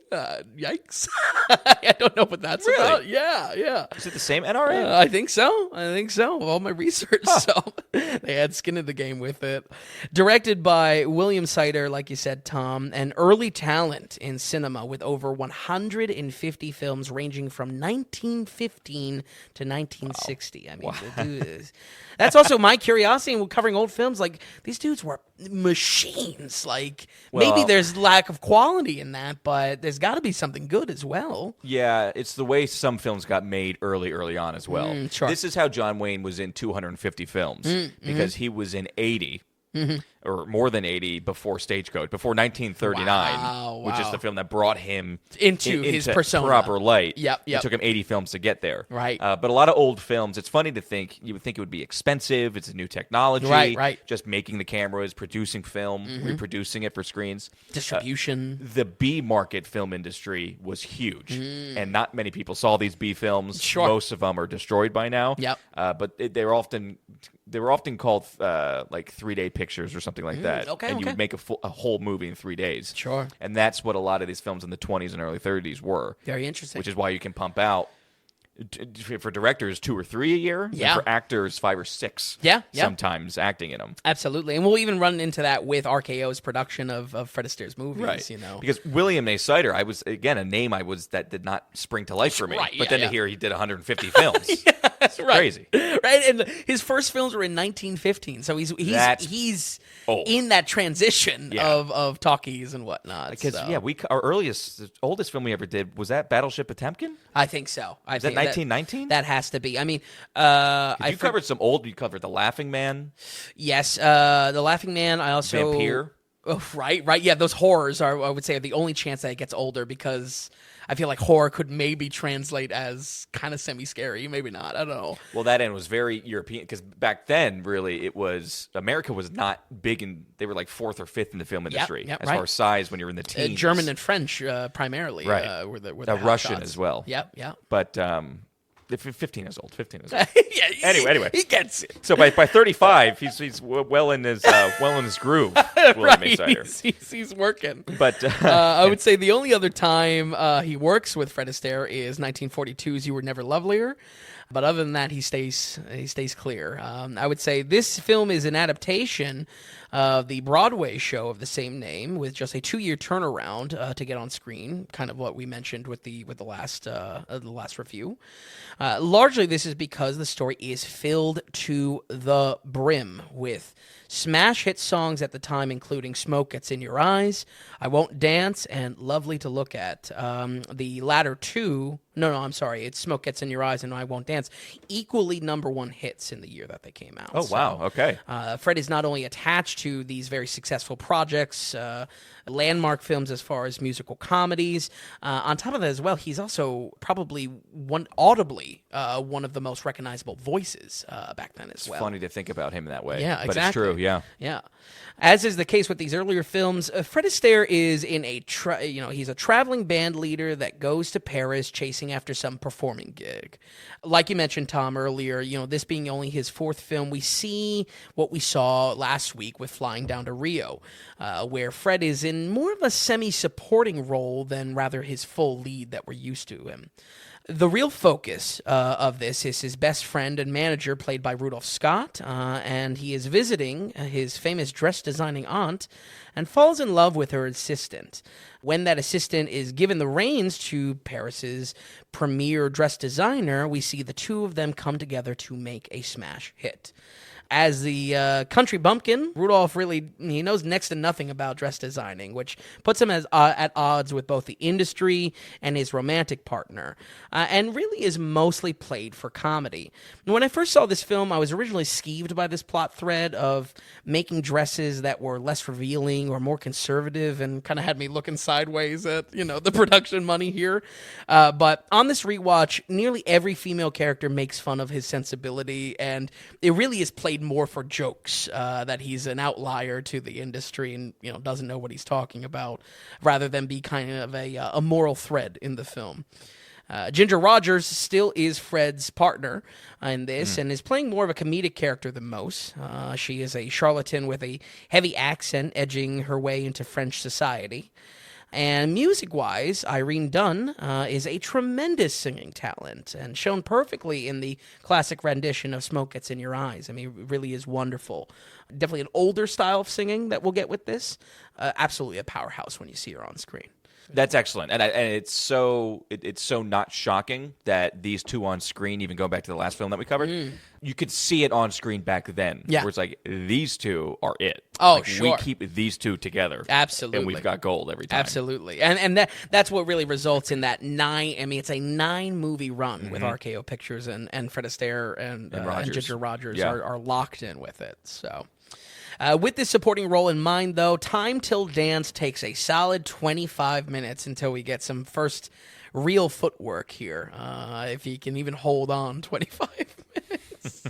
Speaker 2: Yikes. I don't know what that's about. Yeah.
Speaker 1: Is it the same NRA?
Speaker 2: I think so. Of all my research. So they had skin in the game with it. Directed by William Sider, like you said, Tom, an early talent in cinema with over 150 films ranging from 1915 to 1960. Wow. I mean, the dude is... That's also my curiosity in covering old films. Like, these dudes were machines. Like, maybe there's lack of quality in that, but there's got to be something good as well.
Speaker 1: Yeah, it's the way some films got made early on as well.
Speaker 2: Sure.
Speaker 1: This is how John Wayne was in 250 films, because he was in 80. Or more than 80 before Stagecoach, before 1939,
Speaker 2: wow.
Speaker 1: which is the film that brought him
Speaker 2: into his persona.
Speaker 1: Proper light.
Speaker 2: Yep.
Speaker 1: It took him 80 films to get there.
Speaker 2: Right.
Speaker 1: But a lot of old films, it's funny to think, you would think it would be expensive, it's a new technology.
Speaker 2: Right.
Speaker 1: Just making the cameras, producing film, reproducing it for screens.
Speaker 2: Distribution.
Speaker 1: The B-market film industry was huge, and not many people saw these B films.
Speaker 2: Sure.
Speaker 1: Most of them are destroyed by now.
Speaker 2: Yep.
Speaker 1: But they were often called like 3-day pictures or something like that.
Speaker 2: Okay,
Speaker 1: and you would make a whole movie in 3 days.
Speaker 2: Sure.
Speaker 1: And that's what a lot of these films in the 20s and early 30s were.
Speaker 2: Very interesting.
Speaker 1: Which is why you can pump out, for directors, 2 or 3 a year.
Speaker 2: Yeah.
Speaker 1: And for actors, 5 or 6.
Speaker 2: Yeah.
Speaker 1: Sometimes acting in them.
Speaker 2: Absolutely. And we'll even run into that with RKO's production of Fred Astaire's movies.
Speaker 1: Right. Because William A. Sider, I was, again, a name that did not spring to life for me.
Speaker 2: Right,
Speaker 1: but then to hear he did 150 films. It's crazy.
Speaker 2: Right. And his first films were in 1915. So he's
Speaker 1: old.
Speaker 2: In that transition of talkies and whatnot.
Speaker 1: Because, our oldest film we ever did, was that Battleship Potemkin?
Speaker 2: I think so.
Speaker 1: Is that 1919?
Speaker 2: That has to be. I mean,
Speaker 1: you covered some old. You covered The Laughing Man.
Speaker 2: Yes, The Laughing Man. I also
Speaker 1: Vampire.
Speaker 2: Oh, right. Yeah, those horrors are, I would say, are the only chance that it gets older, because I feel like horror could maybe translate as kind of semi-scary. Maybe not. I don't know.
Speaker 1: Well, that end was very European, because back then, really, America was not big, they were like fourth or fifth in the film industry
Speaker 2: Yep,
Speaker 1: as
Speaker 2: right.
Speaker 1: far as size when you were in the teens.
Speaker 2: German and French primarily.
Speaker 1: Right.
Speaker 2: Were the
Speaker 1: Russian
Speaker 2: hotshots
Speaker 1: as well.
Speaker 2: Yep.
Speaker 1: But 15 years old.
Speaker 2: Yeah,
Speaker 1: Anyway,
Speaker 2: he gets it.
Speaker 1: so by 35, he's well in his groove. William
Speaker 2: Right,
Speaker 1: Cider.
Speaker 2: he's working.
Speaker 1: But
Speaker 2: I would say the only other time he works with Fred Astaire is 1942's "You Were Never Lovelier." But other than that, he stays clear. I would say this film is an adaptation of the Broadway show of the same name, with just a 2-year turnaround to get on screen. Kind of what we mentioned with the last review. Largely, this is because the story is filled to the brim with smash hit songs at the time, including "Smoke Gets in Your Eyes," "I Won't Dance," and "Lovely to Look At." The latter two, I'm sorry, it's "Smoke Gets in Your Eyes" and "I Won't Dance," equally #1 hits in the year that they came out.
Speaker 1: oh wow, okay.
Speaker 2: Fred is not only attached to these very successful projects, landmark films as far as musical comedies. On top of that as well, he's also probably audibly one of the most recognizable voices back then as well.
Speaker 1: Funny to think about him that way.
Speaker 2: Yeah,
Speaker 1: But
Speaker 2: exactly.
Speaker 1: it's true, yeah.
Speaker 2: Yeah. As is the case with these earlier films, Fred Astaire is in he's a traveling band leader that goes to Paris chasing after some performing gig. Like you mentioned, Tom, earlier, this being only his 4th film, we see what we saw last week with Flying Down to Rio, where Fred is in more of a semi-supporting role than rather his full lead that we're used to him. The real focus of this is his best friend and manager, played by Rudolph Scott, and he is visiting his famous dress-designing aunt and falls in love with her assistant. When that assistant is given the reins to Paris's premier dress designer, we see the two of them come together to make a smash hit. As the country bumpkin, Rudolph he knows next to nothing about dress designing, which puts him at odds with both the industry and his romantic partner, and really is mostly played for comedy. When I first saw this film, I was originally skeeved by this plot thread of making dresses that were less revealing or more conservative, and kind of had me looking sideways at, the production money here. But on this rewatch, nearly every female character makes fun of his sensibility, and it really is played more for jokes, that he's an outlier to the industry and doesn't know what he's talking about, rather than be kind of a moral thread in the film. Ginger Rogers still is Fred's partner in this, and is playing more of a comedic character than most. She is a charlatan with a heavy accent, edging her way into French society. And music-wise, Irene Dunne is a tremendous singing talent, and shown perfectly in the classic rendition of "Smoke Gets in Your Eyes." I mean, it really is wonderful. Definitely an older style of singing that we'll get with this. Absolutely a powerhouse when you see her on screen.
Speaker 1: That's excellent, and it's so not shocking that these two on screen, even going back to the last film that we covered, you could see it on screen back then.
Speaker 2: Yeah.
Speaker 1: Where it's like, these two are it.
Speaker 2: Oh, sure.
Speaker 1: We keep these two together.
Speaker 2: Absolutely.
Speaker 1: And we've got gold every time.
Speaker 2: Absolutely. And that's what really results in that 9, it's a 9-movie run with RKO Pictures, and Fred Astaire and Ginger Rogers are locked in with it, so... with this supporting role in mind, though, Time Till Dance takes a solid 25 minutes until we get some first real footwork here, if he can even hold on 25 minutes.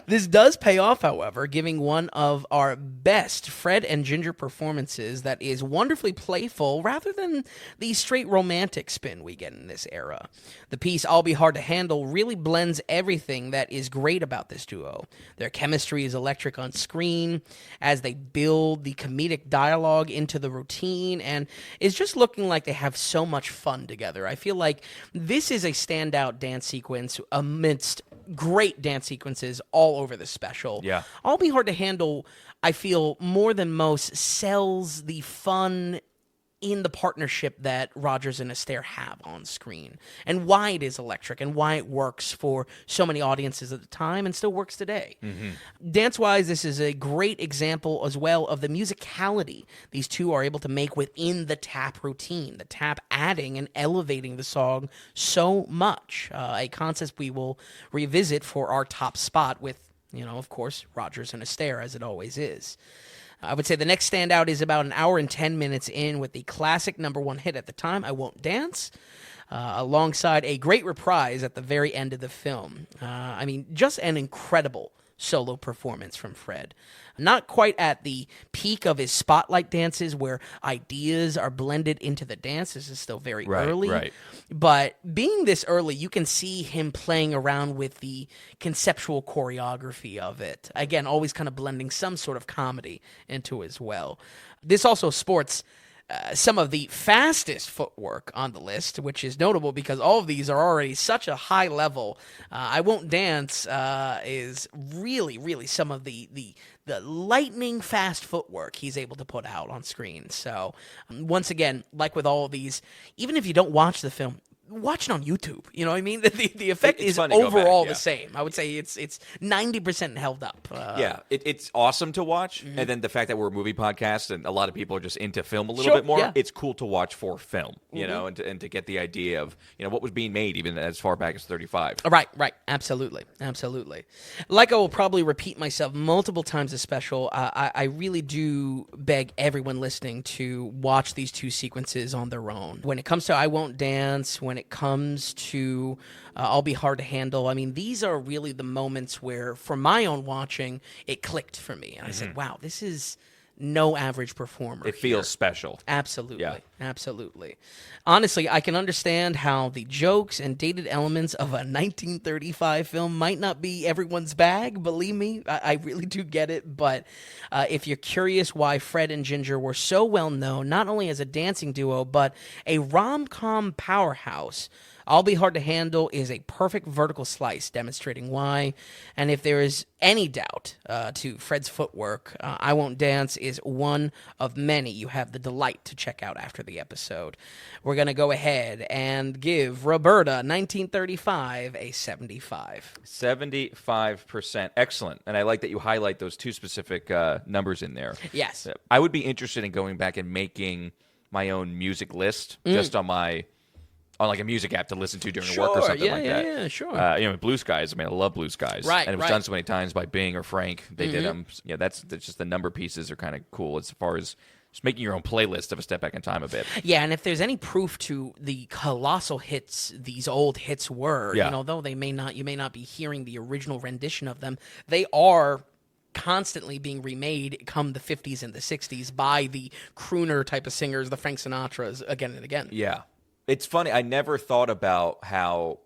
Speaker 2: This does pay off, however, giving one of our best Fred and Ginger performances that is wonderfully playful rather than the straight romantic spin we get in this era. The piece, "I'll Be Hard to Handle," really blends everything that is great about this duo. Their chemistry is electric on screen as they build the comedic dialogue into the routine, and is just looking like they have so much fun together. I feel like this is a standout dance sequence amidst great dance sequences all over the special.
Speaker 1: Yeah.
Speaker 2: "I'll Be Hard to Handle," I feel, more than most, sells the fun in the partnership that Rogers and Astaire have on screen, and why it is electric, and why it works for so many audiences at the time and still works today. Dance-wise, this is a great example as well of the musicality these two are able to make within the tap routine, the tap adding and elevating the song so much, a concept we will revisit for our top spot with, of course, Rogers and Astaire, as it always is. I would say the next standout is about an hour and 10 minutes in with the classic #1 hit at the time, I Won't Dance, alongside a great reprise at the very end of the film. I mean, just an incredible solo performance from Fred. Not quite at the peak of his spotlight dances where ideas are blended into the dance. This is still very early.
Speaker 1: Right.
Speaker 2: But being this early, you can see him playing around with the conceptual choreography of it. Again, always kind of blending some sort of comedy into it as well. This also sports some of the fastest footwork on the list, which is notable because all of these are already such a high level. I Won't Dance is really, really some of the lightning fast footwork he's able to put out on screen. So once again, like with all of these, even if you don't watch the film, watch it on YouTube. You know what I mean? The effect is overall the same. I would say it's 90% held up.
Speaker 1: It's awesome to watch. And then the fact that we're a movie podcast and a lot of people are just into film a little bit more, it's cool to watch for film, you know, and to get the idea of, you know, what was being made even as far back as 35.
Speaker 2: Right. Absolutely. Like I will probably repeat myself multiple times as special, I really do beg everyone listening to watch these two sequences on their own. When it comes to I Won't Dance, when it comes to I'll Be Hard to Handle, I mean, these are really the moments where, for my own watching, it clicked for me. And I said, wow, this is no average performer.
Speaker 1: It feels special.
Speaker 2: Absolutely. Honestly, I can understand how the jokes and dated elements of a 1935 film might not be everyone's bag. Believe me, I really do get it. But if you're curious why Fred and Ginger were so well known, not only as a dancing duo, but a rom-com powerhouse, I'll Be Hard to Handle is a perfect vertical slice demonstrating why. And if there is any doubt to Fred's footwork, I Won't Dance is one of many you have the delight to check out after the episode. We're going to go ahead and give Roberta 1935 a 75.
Speaker 1: 75%. Excellent. And I like that you highlight those two specific numbers in there.
Speaker 2: Yes.
Speaker 1: I would be interested in going back and making my own music list just on like a music app to listen to during work or something like that.
Speaker 2: Yeah, sure.
Speaker 1: You know, Blue Skies, I mean, I love Blue Skies.
Speaker 2: Right,
Speaker 1: and it was done so many times by Bing or Frank. They did them. Yeah, that's just the number pieces are kind of cool as far as just making your own playlist of a step back in time a bit.
Speaker 2: Yeah, and if there's any proof to the colossal hits these old hits were, you know, though you may not be hearing the original rendition of them, they are constantly being remade come the 50s and the 60s by the crooner type of singers, the Frank Sinatras, again and again.
Speaker 1: Yeah. It's funny. I never thought about how,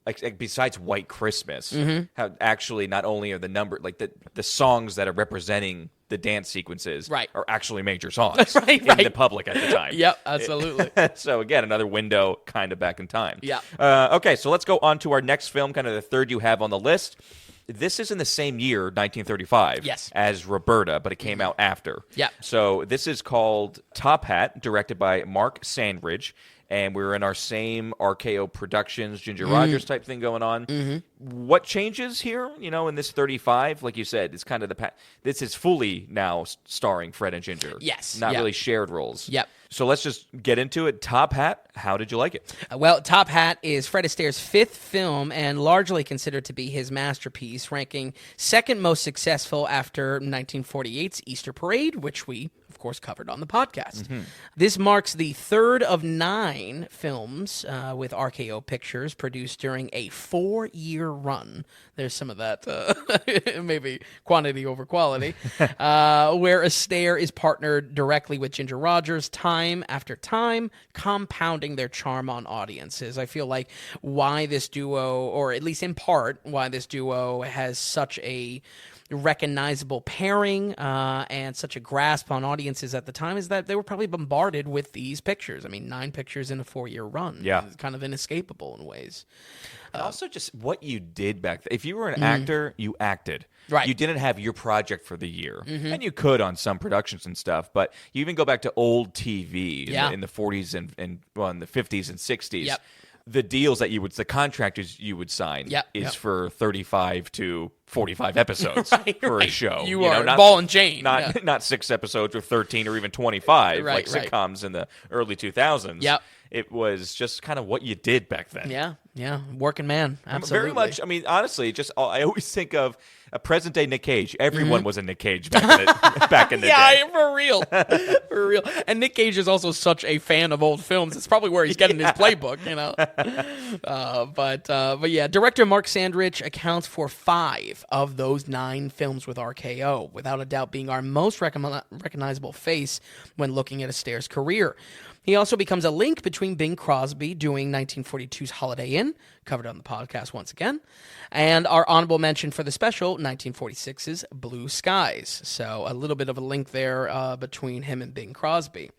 Speaker 1: like besides White Christmas, how actually not only are the songs that are representing the dance sequences are actually major songs in the public at the time.
Speaker 2: Yep, absolutely.
Speaker 1: So again, another window kind of back in time.
Speaker 2: Yeah.
Speaker 1: Okay, so let's go on to our next film, kind of the third you have on the list. This is in the same year, 1935, as Roberta, but it came out after.
Speaker 2: Yeah.
Speaker 1: So this is called Top Hat, directed by Mark Sandridge. And we're in our same RKO Productions, Ginger Rogers type thing going on. What changes here, you know, in this 35? Like you said, it's kind of this is fully now starring Fred and Ginger.
Speaker 2: Yes.
Speaker 1: Not really shared roles.
Speaker 2: Yep.
Speaker 1: So let's just get into it. Top Hat, how did you like it?
Speaker 2: Well, Top Hat is Fred Astaire's fifth film and largely considered to be his masterpiece, ranking second most successful after 1948's Easter Parade, which we, of course, covered on the podcast. This marks the third of 9 films with RKO Pictures produced during a 4-year run. There's some of that, maybe quantity over quality, where Astaire is partnered directly with Ginger Rogers time after time, compounding their charm on audiences. I feel like why this duo, or at least in part, why this duo has such a recognizable pairing and such a grasp on audiences at the time is that they were probably bombarded with these pictures. I mean, 9 pictures in a 4-year run.
Speaker 1: Yeah.
Speaker 2: It's kind of inescapable in ways.
Speaker 1: Also, just what you did back then. If you were an actor, you acted.
Speaker 2: Right.
Speaker 1: You didn't have your project for the year. And you could on some productions and stuff, but you even go back to old TV in the 40s and in the 50s and 60s.
Speaker 2: Yep.
Speaker 1: The deals that the contractors you would sign is for 35 to 45 episodes for a show.
Speaker 2: You are not, ball and chain.
Speaker 1: Not 6 episodes or 13 or even 25 like sitcoms in the early 2000s.
Speaker 2: Yep.
Speaker 1: It was just kind of what you did back then.
Speaker 2: Yeah, working man. Absolutely.
Speaker 1: Very much. I mean, honestly, I always think of a present-day Nick Cage. Everyone was a Nick Cage back in the day.
Speaker 2: Yeah, for real. For real. And Nick Cage is also such a fan of old films. It's probably where he's getting his playbook, you know. But yeah, director Mark Sandrich accounts for 5 of those 9 films with RKO, without a doubt being our most recognizable face when looking at Astaire's career. He also becomes a link between Bing Crosby doing 1942's Holiday Inn, covered on the podcast once again, and our honorable mention for the special, 1946's Blue Skies. So a little bit of a link there between him and Bing Crosby.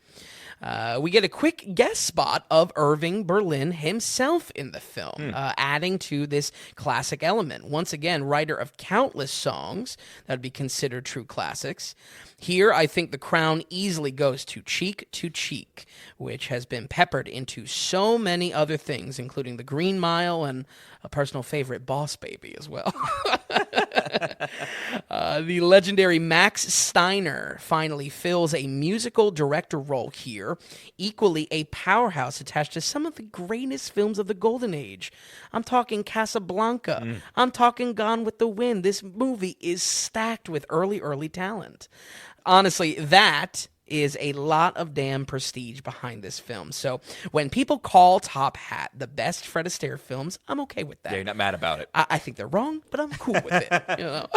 Speaker 2: We get a quick guest spot of Irving Berlin himself in the film, adding to this classic element. Once again, writer of countless songs that would be considered true classics. Here, I think the crown easily goes to Cheek, which has been peppered into so many other things, including The Green Mile and a personal favorite, Boss Baby, as well. The legendary Max Steiner finally fills a musical director role here, equally a powerhouse attached to some of the greatest films of the Golden Age. I'm talking Casablanca. I'm talking Gone with the Wind. This movie is stacked with early talent. Honestly, that is a lot of damn prestige behind this film. So when people call Top Hat the best Fred Astaire films, I'm okay with that.
Speaker 1: Yeah, you're not mad about it.
Speaker 2: I think they're wrong, but I'm cool with it. You know?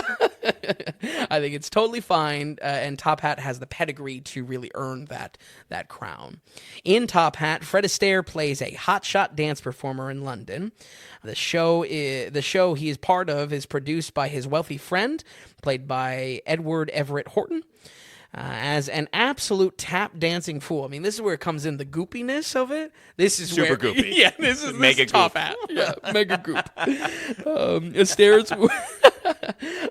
Speaker 2: I think it's totally fine, and Top Hat has the pedigree to really earn that crown. In Top Hat, Fred Astaire plays a hotshot dance performer in London. The show he is part of is produced by his wealthy friend, played by Edward Everett Horton. As an absolute tap dancing fool. I mean, this is where it comes in, the goopiness of it. This is
Speaker 1: super goopy.
Speaker 2: Yeah, this is
Speaker 1: mega
Speaker 2: Top
Speaker 1: goop.
Speaker 2: Hat. Yeah, mega goop.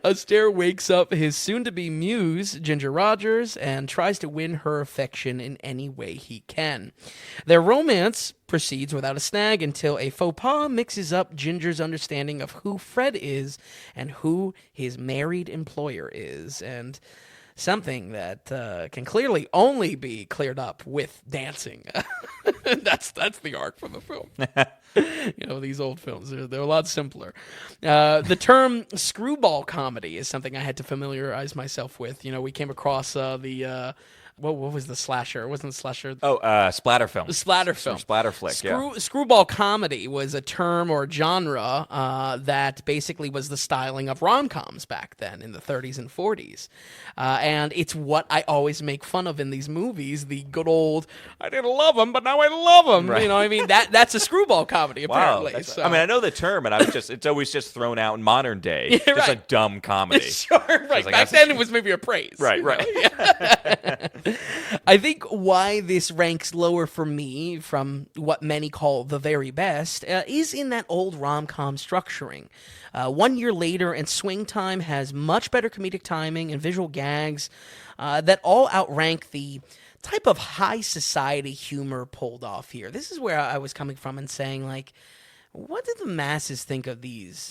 Speaker 2: Astaire wakes up his soon-to-be muse, Ginger Rogers, and tries to win her affection in any way he can. Their romance proceeds without a snag until a faux pas mixes up Ginger's understanding of who Fred is and who his married employer is, and something that can clearly only be cleared up with dancing. That's the arc for the film. You know, these old films, they're a lot simpler. The term screwball comedy is something I had to familiarize myself with. You know, we came across what was the slasher? It wasn't the slasher.
Speaker 1: Oh, splatter film.
Speaker 2: Splatter film.
Speaker 1: Splatter flick, yeah.
Speaker 2: Screwball comedy was a term or genre that basically was the styling of rom-coms back then in the 30s and 40s. And it's what I always make fun of in these movies, the good old, I didn't love him, but now I love him. Right. You know what I mean? That's a screwball comedy, apparently.
Speaker 1: Wow,
Speaker 2: so.
Speaker 1: I mean, I know the term, and it's always just thrown out in modern day.
Speaker 2: Yeah,
Speaker 1: just
Speaker 2: right.
Speaker 1: a dumb comedy.
Speaker 2: Sure, right.
Speaker 1: Like,
Speaker 2: back then it was maybe a praise.
Speaker 1: Right,
Speaker 2: you know?
Speaker 1: right.
Speaker 2: Yeah. I think why this ranks lower for me from what many call the very best is in that old rom-com structuring. 1 year later, and Swing Time has much better comedic timing and visual gags that all outrank the type of high society humor pulled off here. This is where I was coming from and saying, like, what did the masses think of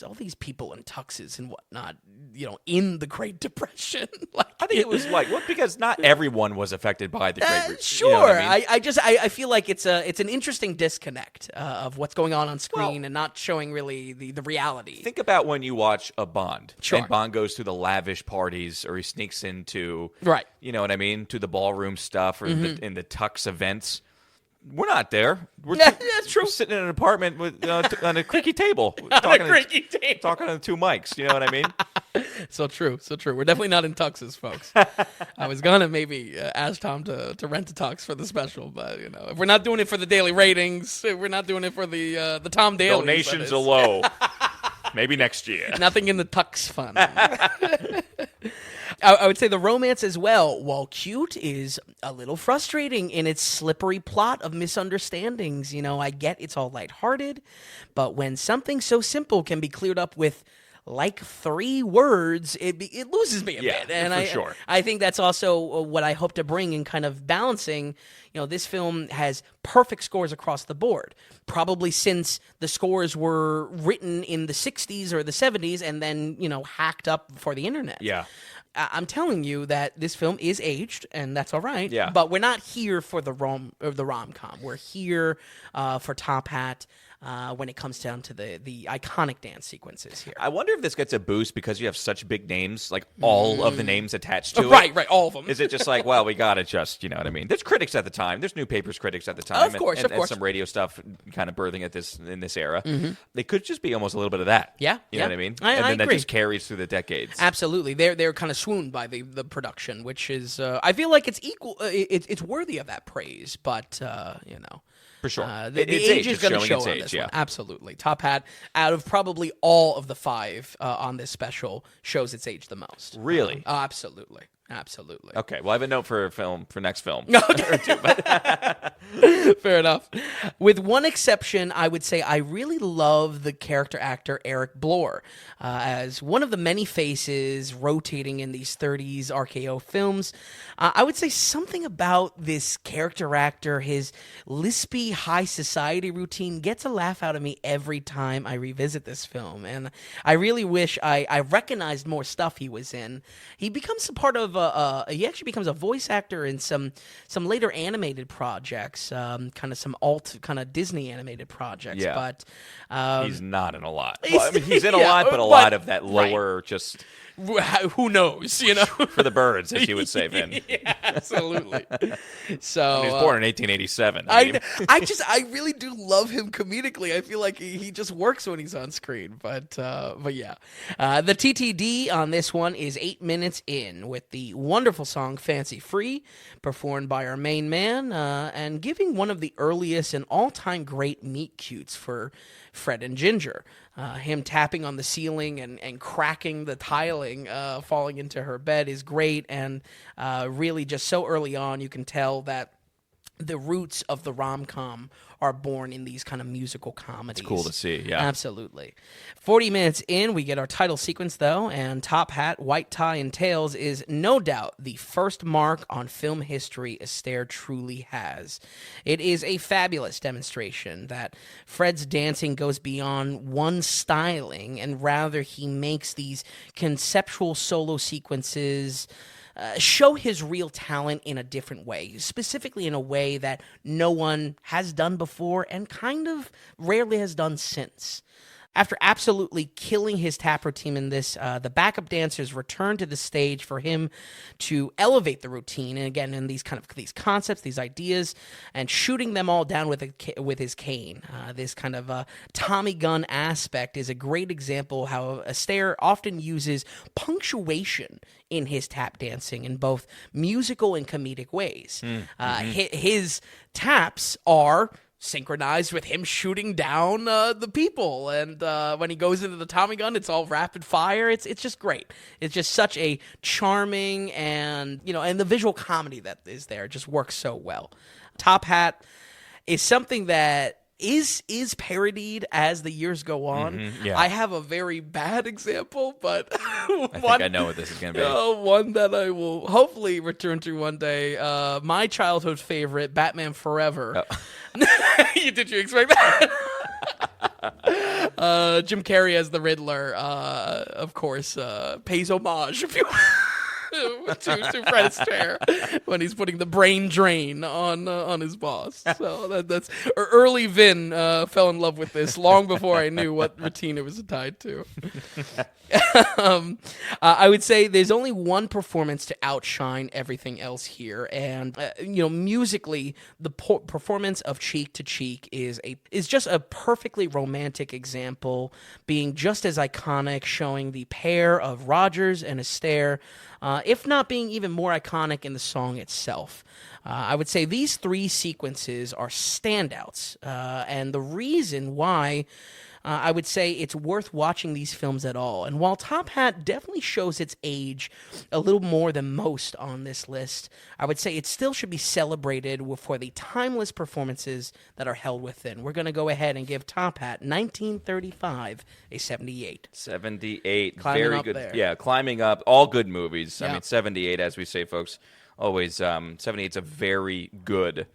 Speaker 2: all these people in tuxes and whatnot, you know, in the Great Depression? Like,
Speaker 1: I think it was because not everyone was affected by the Great
Speaker 2: Sure.
Speaker 1: You know what I mean?
Speaker 2: I feel like it's an interesting disconnect of what's going on screen and not showing really the reality.
Speaker 1: Think about when you watch a Bond.
Speaker 2: Sure.
Speaker 1: And Bond goes to the lavish parties, or he sneaks into,
Speaker 2: Right.
Speaker 1: You know what I mean, to the ballroom stuff, or in the tux events. We're not there.
Speaker 2: That's true.
Speaker 1: We're sitting in an apartment with on a creaky table,
Speaker 2: talking
Speaker 1: on 2 mics. You know what I mean?
Speaker 2: So true. We're definitely not in tuxes, folks. I was gonna maybe ask Tom to rent a tux for the special, but you know, if we're not doing it for the daily ratings, if we're not doing it for the Tom Daily.
Speaker 1: Donations are low. Maybe next year.
Speaker 2: Nothing in the tux fund. I would say the romance as well, while cute, is a little frustrating in its slippery plot of misunderstandings. You know, I get it's all lighthearted, but when something so simple can be cleared up with like 3 words, it loses me a bit. And
Speaker 1: sure.
Speaker 2: I think that's also what I hope to bring in kind of balancing. You know, this film has perfect scores across the board, probably since the scores were written in the 60s or the 70s and then, you know, hacked up for the internet.
Speaker 1: Yeah.
Speaker 2: I'm telling you that this film is aged, and that's all right.
Speaker 1: Yeah.
Speaker 2: But we're not here for the rom-com. We're here for Top Hat. when it comes down to the iconic dance sequences here.
Speaker 1: I wonder if this gets a boost because you have such big names, like all of the names attached to it.
Speaker 2: Right, all of them.
Speaker 1: Is it just like, well, we got to just, you know what I mean? There's critics at the time. There's newspapers critics at the time.
Speaker 2: Of course.
Speaker 1: And some radio stuff kind of birthing in this era. They could just be almost a little bit of that.
Speaker 2: Yeah.
Speaker 1: You know what I mean?
Speaker 2: I
Speaker 1: and then
Speaker 2: agree.
Speaker 1: that just carries through the decades.
Speaker 2: Absolutely. They're kind of swooned by the production, which is, I feel like it's equal, it's worthy of that praise, but, you know.
Speaker 1: For sure.
Speaker 2: The age is going to show on this one. Absolutely. Top Hat, out of probably all of the 5 on this special, shows its age the most.
Speaker 1: Really?
Speaker 2: Absolutely.
Speaker 1: Okay. Well, I have a note for next film.
Speaker 2: Fair enough. With one exception, I would say I really love the character actor Eric Blore as one of the many faces rotating in these 30s RKO films. I would say something about this character actor, his lispy high society routine gets a laugh out of me every time I revisit this film. And I really wish I recognized more stuff he was in. He becomes a part of he actually becomes a voice actor in some later animated projects, kind of some alt kind of Disney animated projects.
Speaker 1: Yeah.
Speaker 2: But
Speaker 1: he's not in a lot. Well, I mean, he's in a lot, but a lot of that lower just.
Speaker 2: Who knows, you know?
Speaker 1: For the birds, as you would say, Vin.
Speaker 2: Yeah, absolutely. So
Speaker 1: he was born in 1887.
Speaker 2: I really do love him comedically. I feel like he just works when he's on screen. But yeah. The TTD on this one is 8 minutes in with the wonderful song Fancy Free, performed by our main man, and giving one of the earliest and all-time great meet cutes for Fred and Ginger. Him tapping on the ceiling and cracking the tiling, falling into her bed is great, and really just so early on you can tell that the roots of the rom-com are born in these kind of musical comedies.
Speaker 1: It's cool to see, yeah.
Speaker 2: Absolutely. 40 minutes in, we get our title sequence, though, and Top Hat, White Tie, and Tails is no doubt the first mark on film history Astaire truly has. It is a fabulous demonstration that Fred's dancing goes beyond one styling, and rather he makes these conceptual solo sequences show his real talent in a different way, specifically in a way that no one has done before and kind of rarely has done since. After absolutely killing his tap routine in this, the backup dancers return to the stage for him to elevate the routine, and again, in these concepts, these ideas, and shooting them all down with his cane. This kind of Tommy gun aspect is a great example how Astaire often uses punctuation in his tap dancing in both musical and comedic ways. His taps are synchronized with him shooting down the people, and when he goes into the Tommy gun, it's all rapid fire. It's just great. It's just such a charming and the visual comedy that is there just works so well. Top Hat is something that is parodied as the years go on.
Speaker 1: Yeah.
Speaker 2: I have a very bad example, but
Speaker 1: I think I know what this is going to be.
Speaker 2: One that I will hopefully return to one day. My childhood favorite, Batman Forever. Oh. Did you expect that? Jim Carrey as the Riddler, of course, pays homage, if you to Fred Astaire when he's putting the brain drain on his boss. So that's early Vin fell in love with this long before I knew what routine it was tied to. I would say there's only one performance to outshine everything else here, and musically, the performance of Cheek to Cheek is just a perfectly romantic example, being just as iconic, showing the pair of Rogers and Astaire, if not being even more iconic in the song itself. I would say these 3 sequences are standouts, and the reason why I would say it's worth watching these films at all. And while Top Hat definitely shows its age a little more than most on this list, I would say it still should be celebrated for the timeless performances that are held within. We're going to go ahead and give Top Hat 1935 a 78.
Speaker 1: 78.
Speaker 2: Climbing
Speaker 1: Very
Speaker 2: up
Speaker 1: good.
Speaker 2: there.
Speaker 1: Yeah, climbing up. All good movies.
Speaker 2: Yeah.
Speaker 1: I mean, 78, as we say, folks. always 78's a very good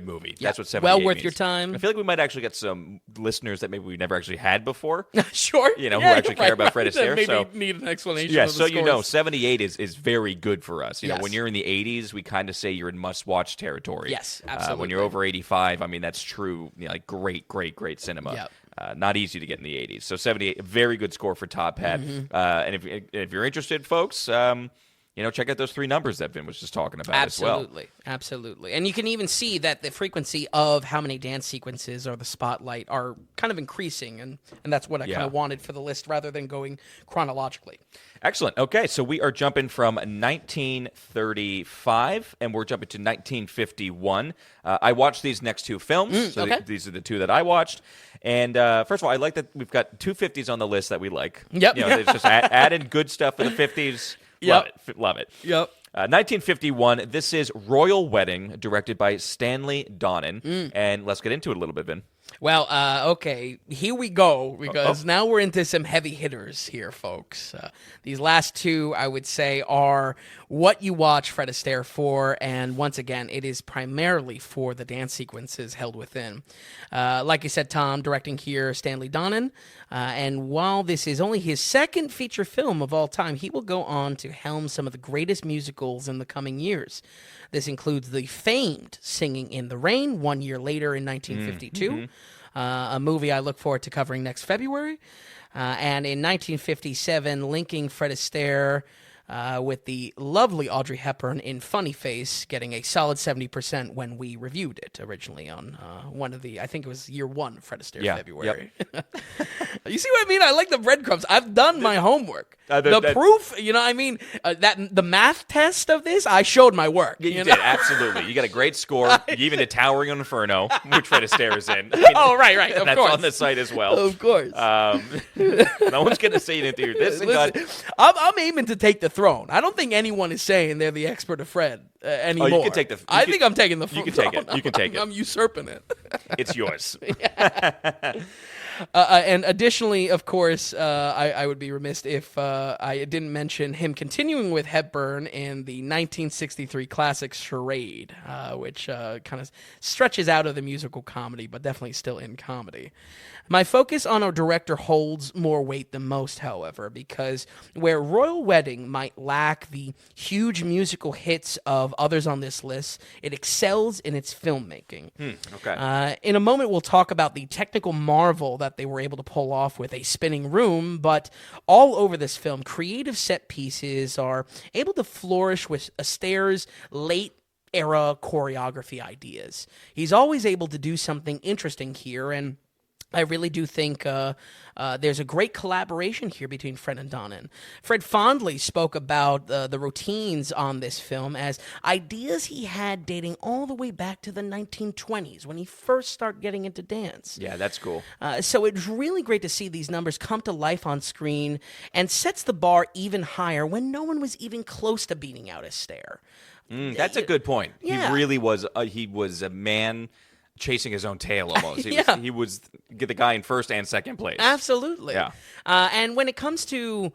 Speaker 1: movie.
Speaker 2: Yeah.
Speaker 1: That's what 78
Speaker 2: well worth
Speaker 1: means.
Speaker 2: your time.
Speaker 1: I feel like we might actually get some listeners that maybe we never actually had before.
Speaker 2: Sure.
Speaker 1: Who actually care about Fred Astaire.
Speaker 2: Maybe
Speaker 1: so
Speaker 2: need an explanation.
Speaker 1: yeah,
Speaker 2: of the
Speaker 1: so
Speaker 2: scores.
Speaker 1: 78 is very good for us.
Speaker 2: Yes.
Speaker 1: When you're in the 80s, we kind of say you're in must-watch territory.
Speaker 2: Yes, absolutely.
Speaker 1: When you're over 85, I mean, that's true. Like great cinema.
Speaker 2: Yep.
Speaker 1: Not easy to get in the 80s. So 78, a very good score for Top Hat. And if you're interested, folks, check out those 3 numbers that Vin was just talking about as well.
Speaker 2: Absolutely. And you can even see that the frequency of how many dance sequences or the spotlight are kind of increasing, and that's what I kind of wanted for the list rather than going chronologically.
Speaker 1: Excellent. Okay, so we are jumping from 1935, and we're jumping to 1951. I watched these next 2 films, so these are the 2 that I watched. And first of all, I like that we've got 2 50s on the list that we like.
Speaker 2: Yep.
Speaker 1: It's just add in good stuff for the 50s. Love it.
Speaker 2: Yep.
Speaker 1: 1951, this is Royal Wedding, directed by Stanley Donen. And let's get into it a little bit, Vin.
Speaker 2: Well, okay, here we go, because now we're into some heavy hitters here, folks. These last 2, I would say, are what you watch Fred Astaire for, and once again, it is primarily for the dance sequences held within. Like you said, Tom, directing here, Stanley Donen, and while this is only his 2nd feature film of all time, he will go on to helm some of the greatest musicals in the coming years. This includes the famed Singing in the Rain 1 year later in 1952, a movie I look forward to covering next February. And in 1957, linking Fred Astaire with the lovely Audrey Hepburn in Funny Face, getting a solid 70% when we reviewed it originally on one of the, I think it was year 1 Fred Astaire February. Yep. You see what I mean? I like the breadcrumbs. I've done my homework. The proof, that the math test of this, I showed my work.
Speaker 1: You did, absolutely. You got a great score. You even did Towering Inferno, which Fred Astaire is in.
Speaker 2: Right. Of
Speaker 1: that's
Speaker 2: course.
Speaker 1: on the site as well.
Speaker 2: Of course.
Speaker 1: No one's going to say you didn't do this.
Speaker 2: I'm aiming to take the throne. I don't think anyone is saying they're the expert of Fred anymore.
Speaker 1: Oh, you can take the.
Speaker 2: I think I'm taking the.
Speaker 1: You can take it. You can take it.
Speaker 2: I'm usurping it.
Speaker 1: It's yours.
Speaker 2: And additionally, of course, I would be remiss if I didn't mention him continuing with Hepburn in the 1963 classic Charade, which kind of stretches out of the musical comedy, but definitely still in comedy. My focus on our director holds more weight than most, however, because where Royal Wedding might lack the huge musical hits of others on this list, it excels in its filmmaking.
Speaker 1: Okay.
Speaker 2: In a moment, we'll talk about the technical marvel that they were able to pull off with a spinning room, but all over this film, creative set pieces are able to flourish with Astaire's late era choreography ideas. He's always able to do something interesting here, and I really do think there's a great collaboration here between Fred and Donen. Fred fondly spoke about the routines on this film as ideas he had dating all the way back to the 1920s when he first started getting into dance.
Speaker 1: Yeah, that's cool.
Speaker 2: So it's really great to see these numbers come to life on screen and sets the bar even higher when no one was even close to beating out Astaire.
Speaker 1: That's a good point.
Speaker 2: Yeah.
Speaker 1: He really was. He was a man chasing his own tail almost. He was the guy in first and second place.
Speaker 2: Absolutely.
Speaker 1: Yeah.
Speaker 2: And when it comes to,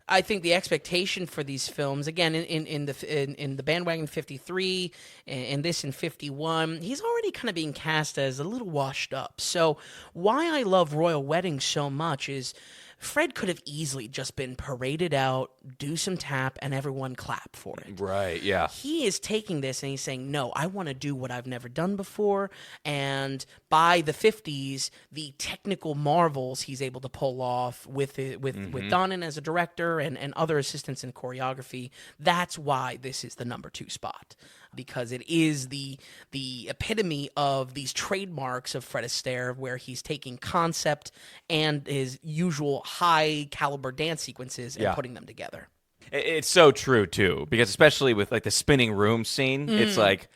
Speaker 2: I think, the expectation for these films, again, in the Band Wagon 53 and this in 51, he's already kind of being cast as a little washed up. So why I love Royal Wedding so much is Fred could have easily just been paraded out, do some tap, and everyone clap for it.
Speaker 1: Right, yeah.
Speaker 2: He is taking this and he's saying, no, I want to do what I've never done before. And by the 50s, the technical marvels he's able to pull off with Donen as a director and other assistants in choreography, that's why this is the number 2 spot. Because it is the epitome of these trademarks of Fred Astaire, where he's taking concept and his usual high-caliber dance sequences and putting them together.
Speaker 1: It's so true, too, because especially with like the spinning room scene, it's like,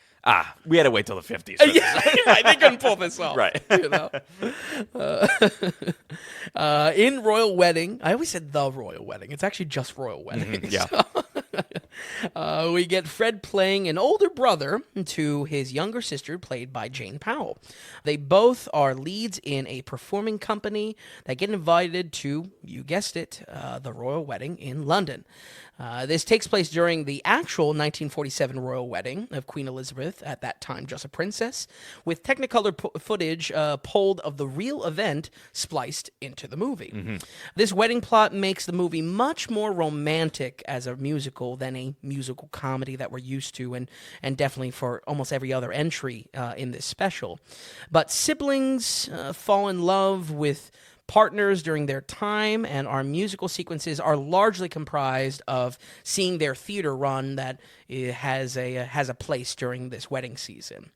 Speaker 1: we had to wait till the 50s.
Speaker 2: They couldn't pull this off.
Speaker 1: Right.
Speaker 2: In Royal Wedding, I always said the Royal Wedding. It's actually just Royal Wedding.
Speaker 1: Yeah.
Speaker 2: We get Fred playing an older brother to his younger sister, played by Jane Powell. They both are leads in a performing company that get invited to, you guessed it, the royal wedding in London. This takes place during the actual 1947 royal wedding of Queen Elizabeth, at that time just a princess, with Technicolor footage pulled of the real event spliced into the movie. Mm-hmm. This wedding plot makes the movie much more romantic as a musical than a musical comedy that we're used to, and definitely for almost every other entry in this special. But siblings fall in love with partners during their time, and our musical sequences are largely comprised of seeing their theater run that has a place during this wedding season.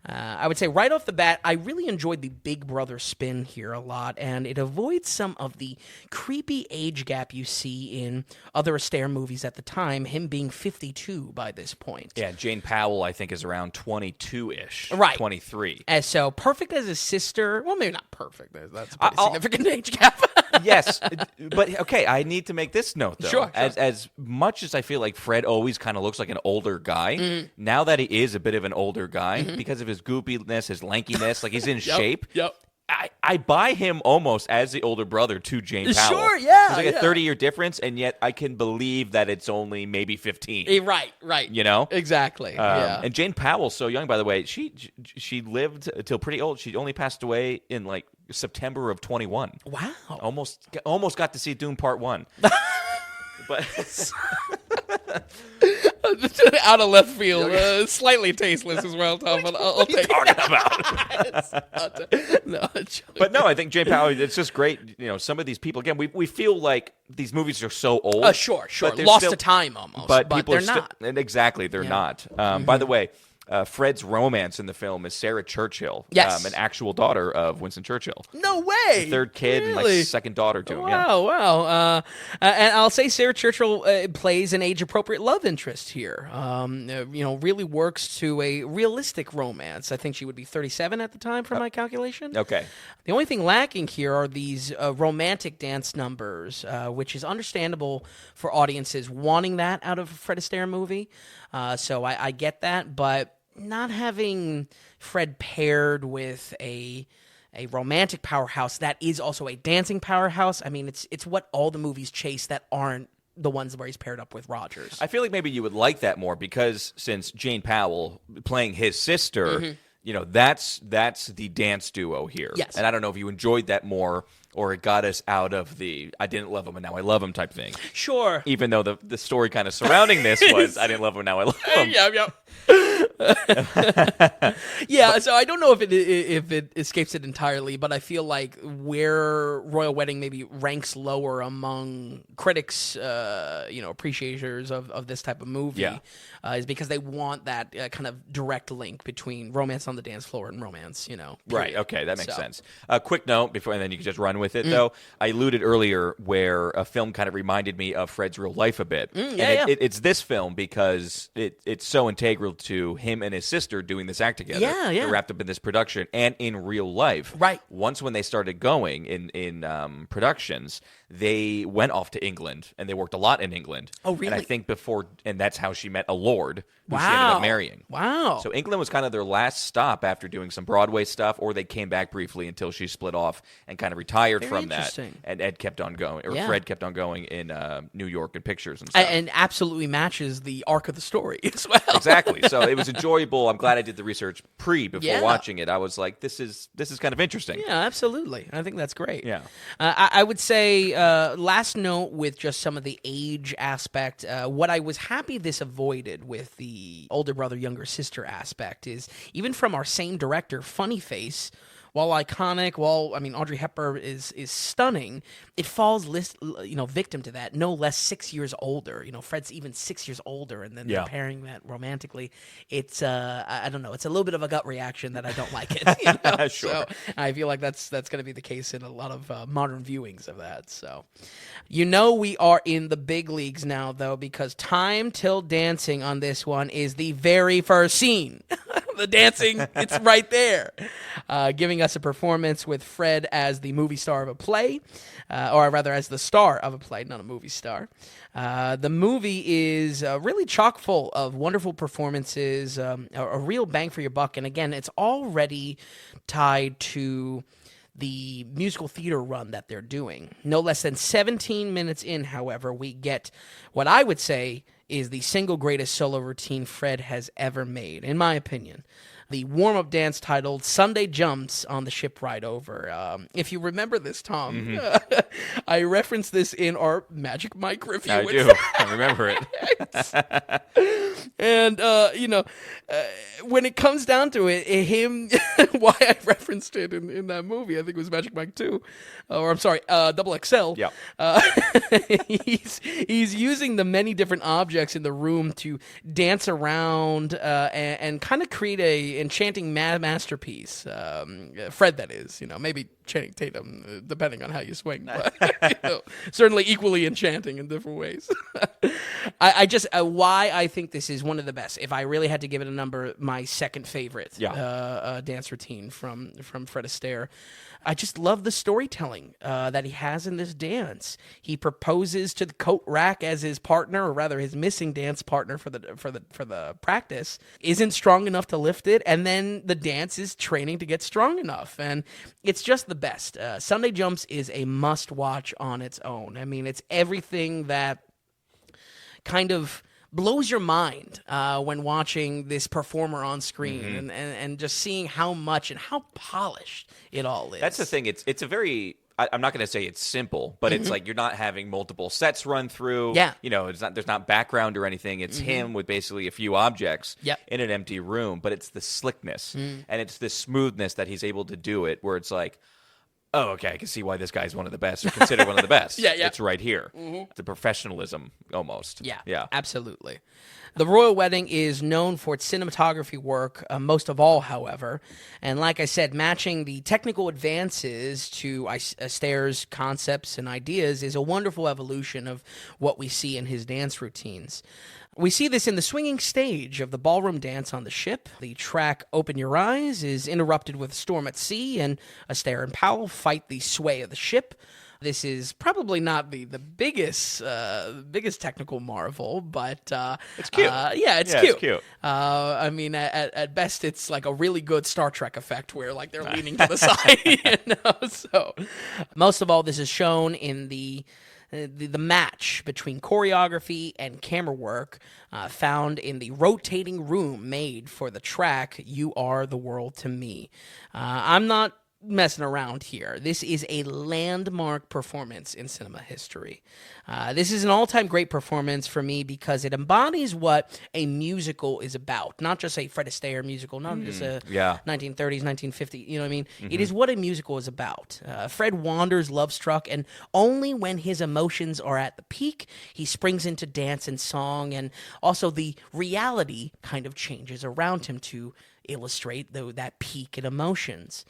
Speaker 2: I would say right off the bat, I really enjoyed the Big Brother spin here a lot, and it avoids some of the creepy age gap you see in other Astaire movies at the time, him being 52 by this point.
Speaker 1: Yeah, Jane Powell, I think, is around 22-ish.
Speaker 2: Right.
Speaker 1: 23.
Speaker 2: And so perfect as a sister, well, maybe not perfect. That's a pretty significant age gap.
Speaker 1: Yes, but okay, I need to make this note, though.
Speaker 2: Sure.
Speaker 1: As much as I feel like Fred always kind of looks like an older guy, now that he is a bit of an older guy, because of his goopiness, his lankiness, like he's in shape.
Speaker 2: Yep.
Speaker 1: I buy him almost as the older brother to Jane Powell.
Speaker 2: Sure, yeah.
Speaker 1: There's like a 30-year difference, and yet I can believe that it's only maybe 15.
Speaker 2: Right.
Speaker 1: You know?
Speaker 2: Exactly, yeah.
Speaker 1: And Jane Powell, so young, by the way, she lived till pretty old. She only passed away in, like, September of 21.
Speaker 2: Wow.
Speaker 1: Almost got to see Doom Part 1. But
Speaker 2: out of left field, slightly tasteless as well, Tom. But I'll take it.
Speaker 1: What are you talking about?
Speaker 2: No,
Speaker 1: but no, I think Jane Powell. It's just great. You know, some of these people. Again, we feel like these movies are so old.
Speaker 2: Sure. Lost to time almost.
Speaker 1: But
Speaker 2: people
Speaker 1: they're
Speaker 2: not.
Speaker 1: Exactly, they're not. By the way. Fred's romance in the film is Sarah Churchill,
Speaker 2: yes.
Speaker 1: An actual daughter of Winston Churchill.
Speaker 2: No way!
Speaker 1: The third kid and like second daughter to him.
Speaker 2: Wow. And I'll say Sarah Churchill plays an age-appropriate love interest here. Really works to a realistic romance. I think she would be 37 at the time, from my calculation.
Speaker 1: Okay.
Speaker 2: The only thing lacking here are these romantic dance numbers, which is understandable for audiences wanting that out of a Fred Astaire movie. So I get that, but not having Fred paired with a romantic powerhouse that is also a dancing powerhouse. I mean, it's what all the movies chase that aren't the ones where he's paired up with Rogers.
Speaker 1: I feel like maybe you would like that more because since Jane Powell playing his sister, that's the dance duo here.
Speaker 2: Yes.
Speaker 1: And I don't know if you enjoyed that more or it got us out of the I didn't love him and now I love him type thing.
Speaker 2: Sure.
Speaker 1: Even though the story kind of surrounding this was I didn't love him, now I love him.
Speaker 2: Yep. Yeah, so I don't know if it escapes it entirely, but I feel like where Royal Wedding maybe ranks lower among critics, appreciators of this type of movie, is because they want that kind of direct link between romance on the dance floor and romance, period.
Speaker 1: Right, okay, that makes sense. A quick note before, and then you can just run with it, though. I alluded earlier where a film kind of reminded me of Fred's real life a bit. It's this film because it's so integral to him and his sister doing this act together.
Speaker 2: Yeah.
Speaker 1: They're wrapped up in this production and in real life.
Speaker 2: Right.
Speaker 1: Once when they started going in productions, they went off to England and they worked a lot in England.
Speaker 2: Oh, really?
Speaker 1: And I think and that's how she met a lord who she ended up marrying.
Speaker 2: Wow.
Speaker 1: So England was kind of their last stop after doing some Broadway stuff, or they came back briefly until she split off and kind of retired from that. And Ed kept on going, or Fred kept on going in New York and pictures and stuff.
Speaker 2: And absolutely matches the arc of the story as well.
Speaker 1: Exactly. So it was enjoyable. I'm glad I did the research before watching it. I was like, this is kind of interesting.
Speaker 2: Yeah, absolutely. I think that's great.
Speaker 1: Yeah.
Speaker 2: I would say last note with just some of the age aspect, what I was happy this avoided with the older brother, younger sister aspect is even from our same director, Funny Face, while iconic, Audrey Hepburn is stunning, it falls victim to that. No less 6 years older. Fred's even 6 years older, and then they're pairing that romantically. It's I don't know. It's a little bit of a gut reaction that I don't like it.
Speaker 1: Sure.
Speaker 2: So I feel like that's going to be the case in a lot of modern viewings of that. So, we are in the big leagues now, though, because Time Till Dancing on this one is the very first scene. the dancing, it's right there. Giving us a performance with Fred as the movie star of a play, or rather as the star of a play, not a movie star. The movie is really chock full of wonderful performances, a real bang for your buck. And again, it's already tied to the musical theater run that they're doing. No less than 17 minutes in, however, we get what I would say is the single greatest solo routine Fred has ever made, in my opinion. The warm-up dance titled Sunday Jumps on the Ship Ride Over. If you remember this, Tom, I referenced this in our Magic Mike review.
Speaker 1: I do. I remember it.
Speaker 2: And, when it comes down to it, why I referenced it in that movie, I think it was Magic Mike 2, or I'm sorry, Double XL.
Speaker 1: Yeah.
Speaker 2: He's using the many different objects in the room to dance around and kind of create a enchanting masterpiece. Fred, that is, maybe Channing Tatum, depending on how you swing, but certainly equally enchanting in different ways. Why I think this is one of the best. If I really had to give it a number, my second favorite dance routine from Fred Astaire. I just love the storytelling that he has in this dance. He proposes to the coat rack as his partner, or rather his missing dance partner for the practice, isn't strong enough to lift it, and then the dance is training to get strong enough, and it's just the best. Sunday Jumps is a must-watch on its own. I mean, it's everything that kind of blows your mind when watching this performer on screen and just seeing how much and how polished it all is.
Speaker 1: That's the thing. It's a very, I'm not going to say it's simple, but it's like you're not having multiple sets run through.
Speaker 2: Yeah.
Speaker 1: There's not background or anything. It's him with basically a few objects in an empty room, but it's the slickness and it's the smoothness that he's able to do it, where it's like, oh, okay, I can see why this guy's one of the best, or considered one of the best. It's right here. The professionalism, almost.
Speaker 2: Yeah, absolutely. The Royal Wedding is known for its cinematography work, most of all, however. And like I said, matching the technical advances to Astaire's concepts and ideas is a wonderful evolution of what we see in his dance routines. We see this in the swinging stage of the ballroom dance on the ship. The track Open Your Eyes is interrupted with a storm at sea, and Astaire and Powell fight the sway of the ship. This is probably not the biggest technical marvel, but
Speaker 1: it's cute.
Speaker 2: It's
Speaker 1: cute.
Speaker 2: It's cute. I mean, at best, it's like a really good Star Trek effect where like they're leaning to the side. So most of all, this is shown in the match between choreography and camera work found in the rotating room made for the track You Are the World to Me. I'm not messing around here. This is a landmark performance in cinema history. This is an all-time great performance for me because it embodies what a musical is about. Not just a Fred Astaire musical, not just a 1930s, 1950s, you know what I mean? It is what a musical is about. Fred wanders love-struck, and only when his emotions are at the peak, he springs into dance and song, and also the reality kind of changes around him to illustrate that peak in emotions.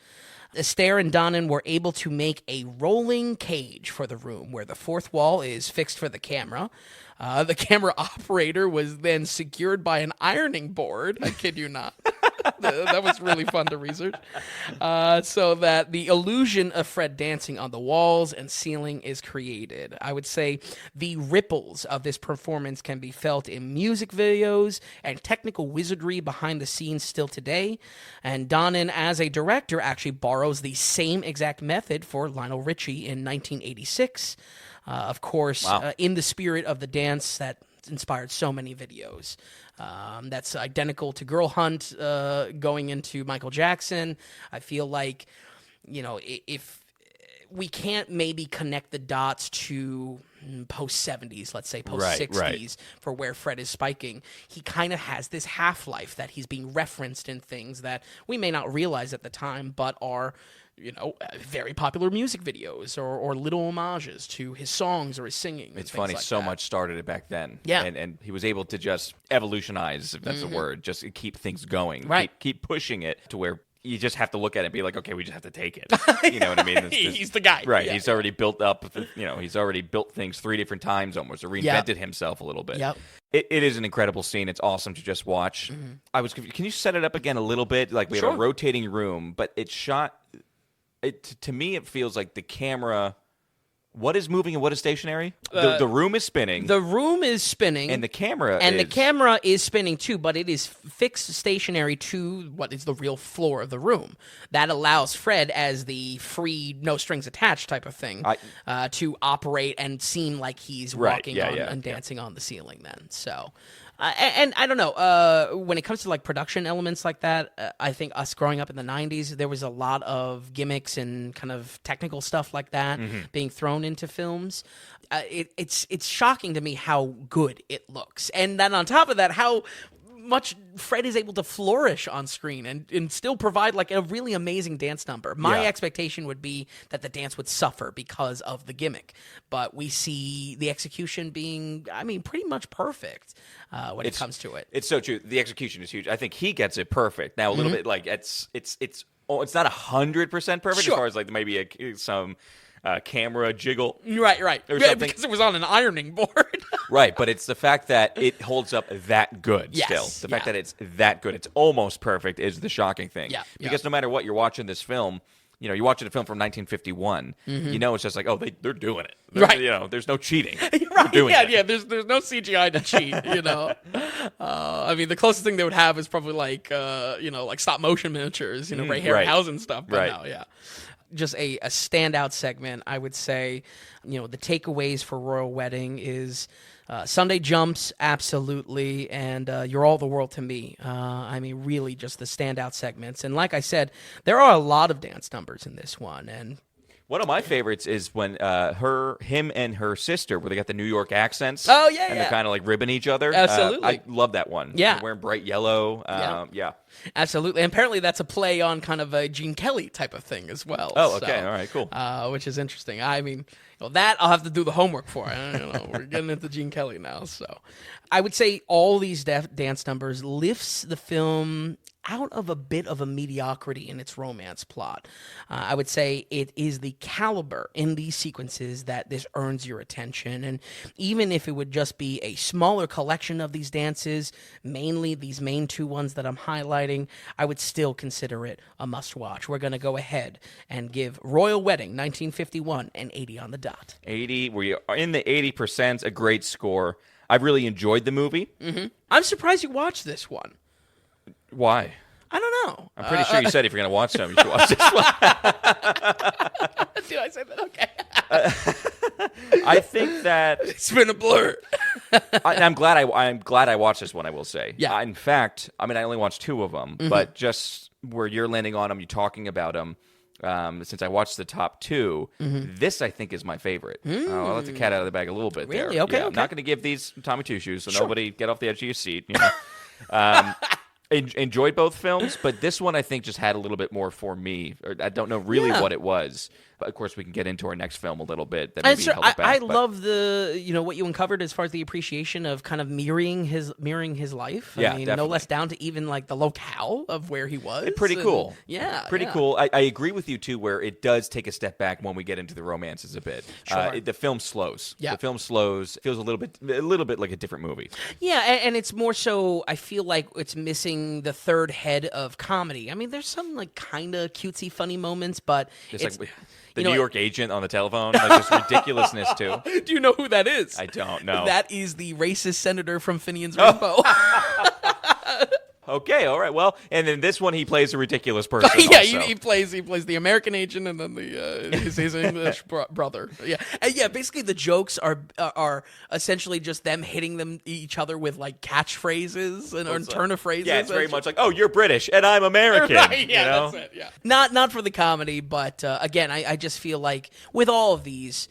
Speaker 2: Astaire and Donen were able to make a rolling cage for the room where the fourth wall is fixed for the camera. The camera operator was then secured by an ironing board. I kid you not. That was really fun to research. So that the illusion of Fred dancing on the walls and ceiling is created. I would say the ripples of this performance can be felt in music videos and technical wizardry behind the scenes still today. And Donen, as a director, actually borrows the same exact method for Lionel Richie in 1986. Of course, in the spirit of the dance that inspired so many videos. That's identical to Girl Hunt going into Michael Jackson. I feel like, if we can't maybe connect the dots to post-70s, let's say post-60s, for where Fred is spiking, he kind of has this half-life that he's being referenced in things that we may not realize at the time, but are very popular music videos or little homages to his songs or his singing.
Speaker 1: It's funny,
Speaker 2: like
Speaker 1: so much started it back then.
Speaker 2: Yeah.
Speaker 1: And he was able to just evolutionize, if that's a word, just keep things going.
Speaker 2: Right.
Speaker 1: Keep pushing it to where you just have to look at it and be like, okay, we just have to take it. You know what I mean?
Speaker 2: He's the guy.
Speaker 1: Right.
Speaker 2: Yeah,
Speaker 1: he's already built up, he's already built things 3 different times almost, or reinvented himself a little bit.
Speaker 2: Yep.
Speaker 1: It is an incredible scene. It's awesome to just watch. Can you set it up again a little bit? Like, we have a rotating room, but it's shot, to me, it feels like the camera... What is moving and what is stationary? The room is spinning.
Speaker 2: The room is spinning.
Speaker 1: And the camera
Speaker 2: the camera is spinning too, but it is fixed stationary to what is the real floor of the room. That allows Fred, as the free, no strings attached type of thing, to operate and seem like he's walking and dancing on the ceiling then. So... and I don't know, when it comes to like production elements like that, I think us growing up in the 90s, there was a lot of gimmicks and kind of technical stuff like that being thrown into films. It's shocking to me how good it looks. And then on top of that, how much Fred is able to flourish on screen and still provide like a really amazing dance number. My expectation would be that the dance would suffer because of the gimmick, but we see the execution being, I mean, pretty much perfect when it comes to it.
Speaker 1: It's so true. The execution is huge. I think he gets it perfect. Now a little bit like it's not 100% perfect as far as like maybe some camera jiggle.
Speaker 2: Right.
Speaker 1: Or
Speaker 2: Yeah,
Speaker 1: something.
Speaker 2: because it was on an ironing board.
Speaker 1: Right, but it's the fact that it holds up that good still.
Speaker 2: Yes,
Speaker 1: The fact that it's that good, it's almost perfect, is the shocking thing.
Speaker 2: Yeah,
Speaker 1: Because no matter what, you're watching this film, you're watching a film from 1951, it's just like, oh, they're doing it.
Speaker 2: Right.
Speaker 1: There's no cheating.
Speaker 2: Right,
Speaker 1: doing it.
Speaker 2: yeah, there's no CGI to cheat, I mean, the closest thing they would have is probably like, like stop motion miniatures, Ray Harryhausen stuff, but
Speaker 1: Right.
Speaker 2: no, yeah. Just a standout segment, I would say. The takeaways for Royal Wedding is Sunday jumps, absolutely, and You're All the World to Me. I mean, really just the standout segments. And like I said, there are a lot of dance numbers in this one, and...
Speaker 1: One of my favorites is when him and her sister, where they got the New York accents.
Speaker 2: Oh, yeah,
Speaker 1: and they're kind of like ribbing each other.
Speaker 2: Absolutely.
Speaker 1: I love that one.
Speaker 2: Yeah.
Speaker 1: They're wearing bright yellow. Yeah.
Speaker 2: Absolutely. And apparently that's a play on kind of a Gene Kelly type of thing as well.
Speaker 1: Oh, okay. All right, cool.
Speaker 2: Which is interesting. I mean, that I'll have to do the homework for. We're getting into Gene Kelly now. So I would say all these dance numbers lifts the film out of a bit of a mediocrity in its romance plot. I would say it is the caliber in these sequences that this earns your attention. And even if it would just be a smaller collection of these dances, mainly these main 2 ones that I'm highlighting, I would still consider it a must-watch. We're going to go ahead and give Royal Wedding 1951 an 80 on the dot. 80,
Speaker 1: we are in the 80%, a great score. I've really enjoyed the movie.
Speaker 2: I'm surprised you watched this one.
Speaker 1: Why?
Speaker 2: I don't know.
Speaker 1: I'm pretty sure you said if you're going to watch some, you should watch this one.
Speaker 2: Did I say that? Okay.
Speaker 1: I think that
Speaker 2: it's been a blur.
Speaker 1: I'm glad I watched this one, I will say.
Speaker 2: Yeah.
Speaker 1: In fact, I only watched 2 of them, but just where you're landing on them, you're talking about them. Since I watched the top 2, this I think is my favorite. I'll let the cat out of the bag a little bit there.
Speaker 2: Really? Okay,
Speaker 1: I'm
Speaker 2: okay.
Speaker 1: not going to give these Tommy Two Shoes, so nobody get off the edge of your seat. Enjoyed both films, but this one I think just had a little bit more for me. I don't know really what it was. But of course, we can get into our next film a little bit. That maybe held it back,
Speaker 2: I love the what you uncovered as far as the appreciation of kind of mirroring his life.
Speaker 1: Yeah,
Speaker 2: I mean,
Speaker 1: definitely.
Speaker 2: no less down to even like the locale of where he was.
Speaker 1: Pretty cool.
Speaker 2: Yeah,
Speaker 1: pretty cool. I agree with you too, where it does take a step back when we get into the romances a bit.
Speaker 2: Sure.
Speaker 1: The film slows.
Speaker 2: Yeah.
Speaker 1: The film slows. It feels a little bit like a different movie.
Speaker 2: Yeah, and it's more so. I feel like it's missing the third head of comedy. I mean, there's some like kind of cutesy, funny moments, but
Speaker 1: it's like the New York agent on the telephone, like just ridiculousness too.
Speaker 2: Do you know who that is?
Speaker 1: I don't know.
Speaker 2: That is the racist senator from Finian's Rainbow.
Speaker 1: Okay, all right. Well, and in this one, he plays a ridiculous person.
Speaker 2: Yeah,
Speaker 1: also.
Speaker 2: he plays the American agent and then his English brother. Yeah, and yeah. Basically, the jokes are essentially just them hitting each other with like catchphrases and turn of phrases.
Speaker 1: Yeah, it's very much like, oh, you're British and I'm American.
Speaker 2: Right, yeah,
Speaker 1: you know?
Speaker 2: that's it. Yeah, not for the comedy, but again, I just feel like with all of these.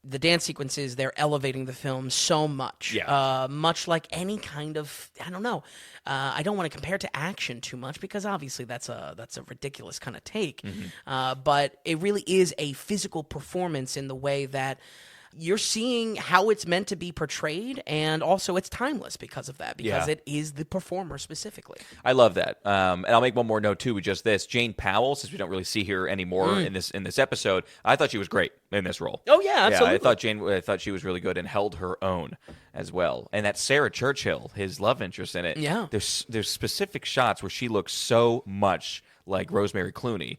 Speaker 2: The dance sequences, they're elevating the film so much.
Speaker 1: Yeah.
Speaker 2: Much like any kind of, I don't know. I don't want to compare it to action too much because obviously that's a ridiculous kind of take. But it really is a physical performance in the way that you're seeing how it's meant to be portrayed, and also it's timeless because of that, because it is the performer specifically.
Speaker 1: I love that. And I'll make one more note, too, with just this. Jane Powell, since we don't really see her anymore in this episode, I thought she was great in this role.
Speaker 2: Oh, yeah, absolutely.
Speaker 1: I thought she was really good and held her own as well. And that Sarah Churchill, his love interest in it, there's specific shots where she looks so much like Rosemary Clooney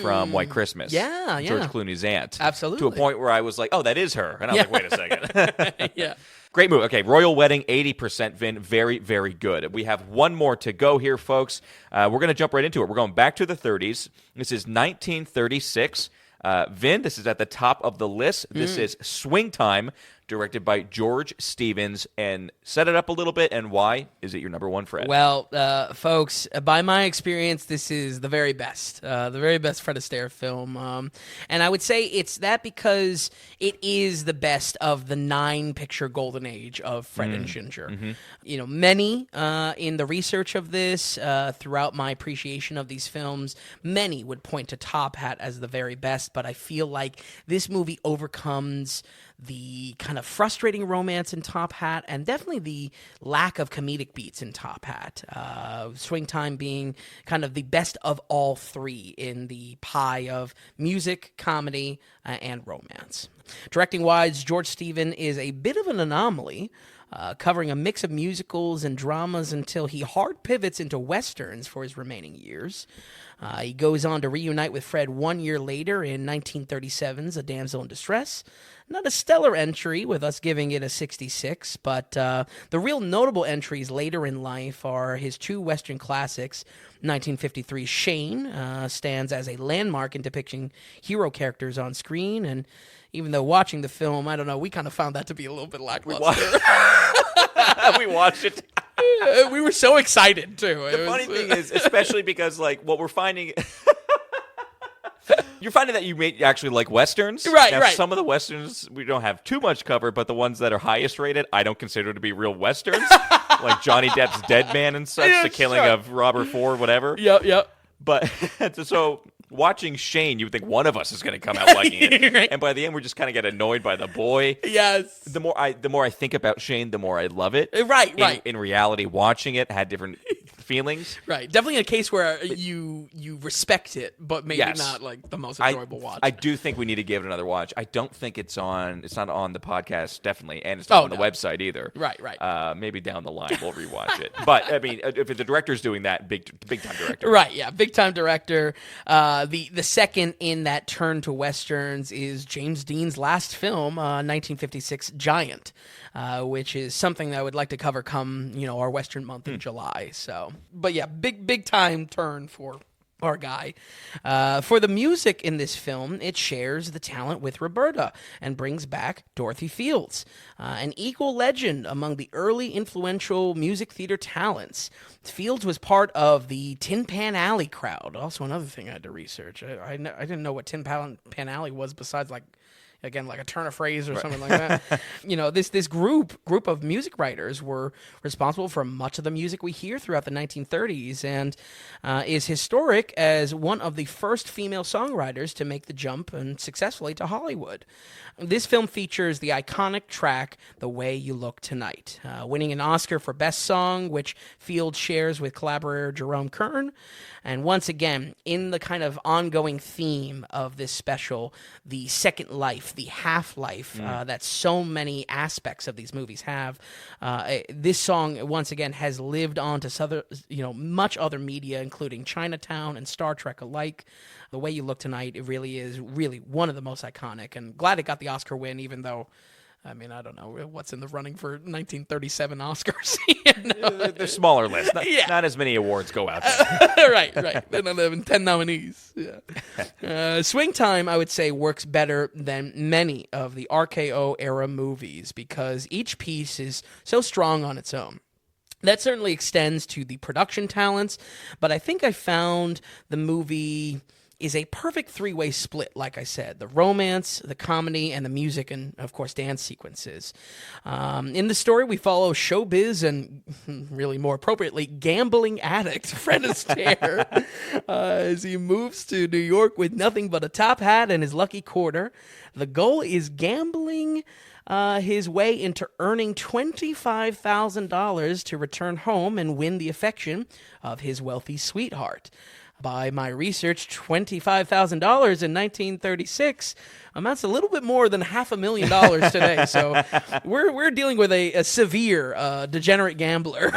Speaker 1: from White Christmas.
Speaker 2: Yeah.
Speaker 1: George Clooney's aunt.
Speaker 2: Absolutely.
Speaker 1: To a point where I was like, oh, that is her. And I was like, wait a second.
Speaker 2: Yeah.
Speaker 1: Great movie. Okay, Royal Wedding, 80%, Vin. Very, very good. We have one more to go here, folks. We're going to jump right into it. We're going back to the 30s. This is 1936. Vin, this is at the top of the list. This is Swing Time, directed by George Stevens. And set it up a little bit, and why is it your number one, Fred?
Speaker 2: Well, folks, by my experience, this is the very best Fred Astaire film. And I would say it's that because it is the best of the 9-picture golden age of Fred and Ginger. Many in the research of this, throughout my appreciation of these films, many would point to Top Hat as the very best, but I feel like this movie overcomes the kind of frustrating romance in Top Hat, and definitely the lack of comedic beats in Top Hat. Swing Time being kind of the best of all three in the pie of music, comedy, and romance. Directing-wise, George Stevens is a bit of an anomaly, covering a mix of musicals and dramas until he hard pivots into westerns for his remaining years. He goes on to reunite with Fred 1 year later in 1937's A Damsel in Distress. Not a stellar entry, with us giving it a 66, but the real notable entries later in life are his two Western classics. 1953's Shane stands as a landmark in depicting hero characters on screen, and even though watching the film, I don't know, we kind of found that to be a little bit lackluster.
Speaker 1: We watched it.
Speaker 2: We were so excited, too.
Speaker 1: The funny thing is, especially because, like, what we're finding... You're finding that you may actually like Westerns.
Speaker 2: Right.
Speaker 1: Some of the Westerns we don't have too much covered, but the ones that are highest rated, I don't consider to be real Westerns. Like Johnny Depp's Dead Man and such, the killing of Robert Ford, whatever.
Speaker 2: Yep.
Speaker 1: But so watching Shane, you would think one of us is going to come out liking it. Right. And by the end, we just kind of get annoyed by the boy.
Speaker 2: Yes.
Speaker 1: The more I think about Shane, the more I love it.
Speaker 2: Right.
Speaker 1: In reality, watching it had different feelings.
Speaker 2: Right. Definitely a case where you respect it, but maybe not like the most enjoyable watch.
Speaker 1: I do think we need to give it another watch. I don't think it's not on the podcast, definitely, and it's not on the website either.
Speaker 2: Right.
Speaker 1: Maybe down the line we'll rewatch it. But I mean, if the director's doing that, big time director.
Speaker 2: Right, yeah, big time director. The second in that turn to westerns is James Dean's last film, 1956 Giant, which is something that I would like to cover come our Western month in July. So, but yeah, big time turn for our guy. For the music in this film, it shares the talent with Roberta and brings back Dorothy Fields, an equal legend among the early influential music theater talents. Fields was part of the Tin Pan Alley crowd. Also, another thing I had to research. I didn't know what Tin Pan Alley was besides like a turn of phrase or something like that. This group of music writers were responsible for much of the music we hear throughout the 1930s, and is historic as one of the first female songwriters to make the jump and successfully to Hollywood. This film features the iconic track "The Way You Look Tonight," winning an Oscar for Best Song, which Fields shares with collaborator Jerome Kern. And once again, in the kind of ongoing theme of this special, the second life, the half-life that so many aspects of these movies have, this song, once again, has lived on to much other media, including Chinatown and Star Trek alike. The Way You Look Tonight, it really is one of the most iconic, and glad it got the Oscar win, even though, I mean, I don't know what's in the running for 1937 Oscars.
Speaker 1: The smaller list. Not as many awards go out there.
Speaker 2: Right. 10 nominees. Yeah. Swing Time, I would say, works better than many of the RKO era movies because each piece is so strong on its own. That certainly extends to the production talents, but I think I found the movie is a perfect three-way split, like I said. The romance, the comedy, and the music, and, of course, dance sequences. In the story, we follow showbiz and, really more appropriately, gambling addict Fred Astaire as he moves to New York with nothing but a top hat and his lucky quarter. The goal is gambling his way into earning $25,000 to return home and win the affection of his wealthy sweetheart. By my research, $25,000 in 1936 amounts to a little bit more than $500,000 today. So we're dealing with a severe degenerate gambler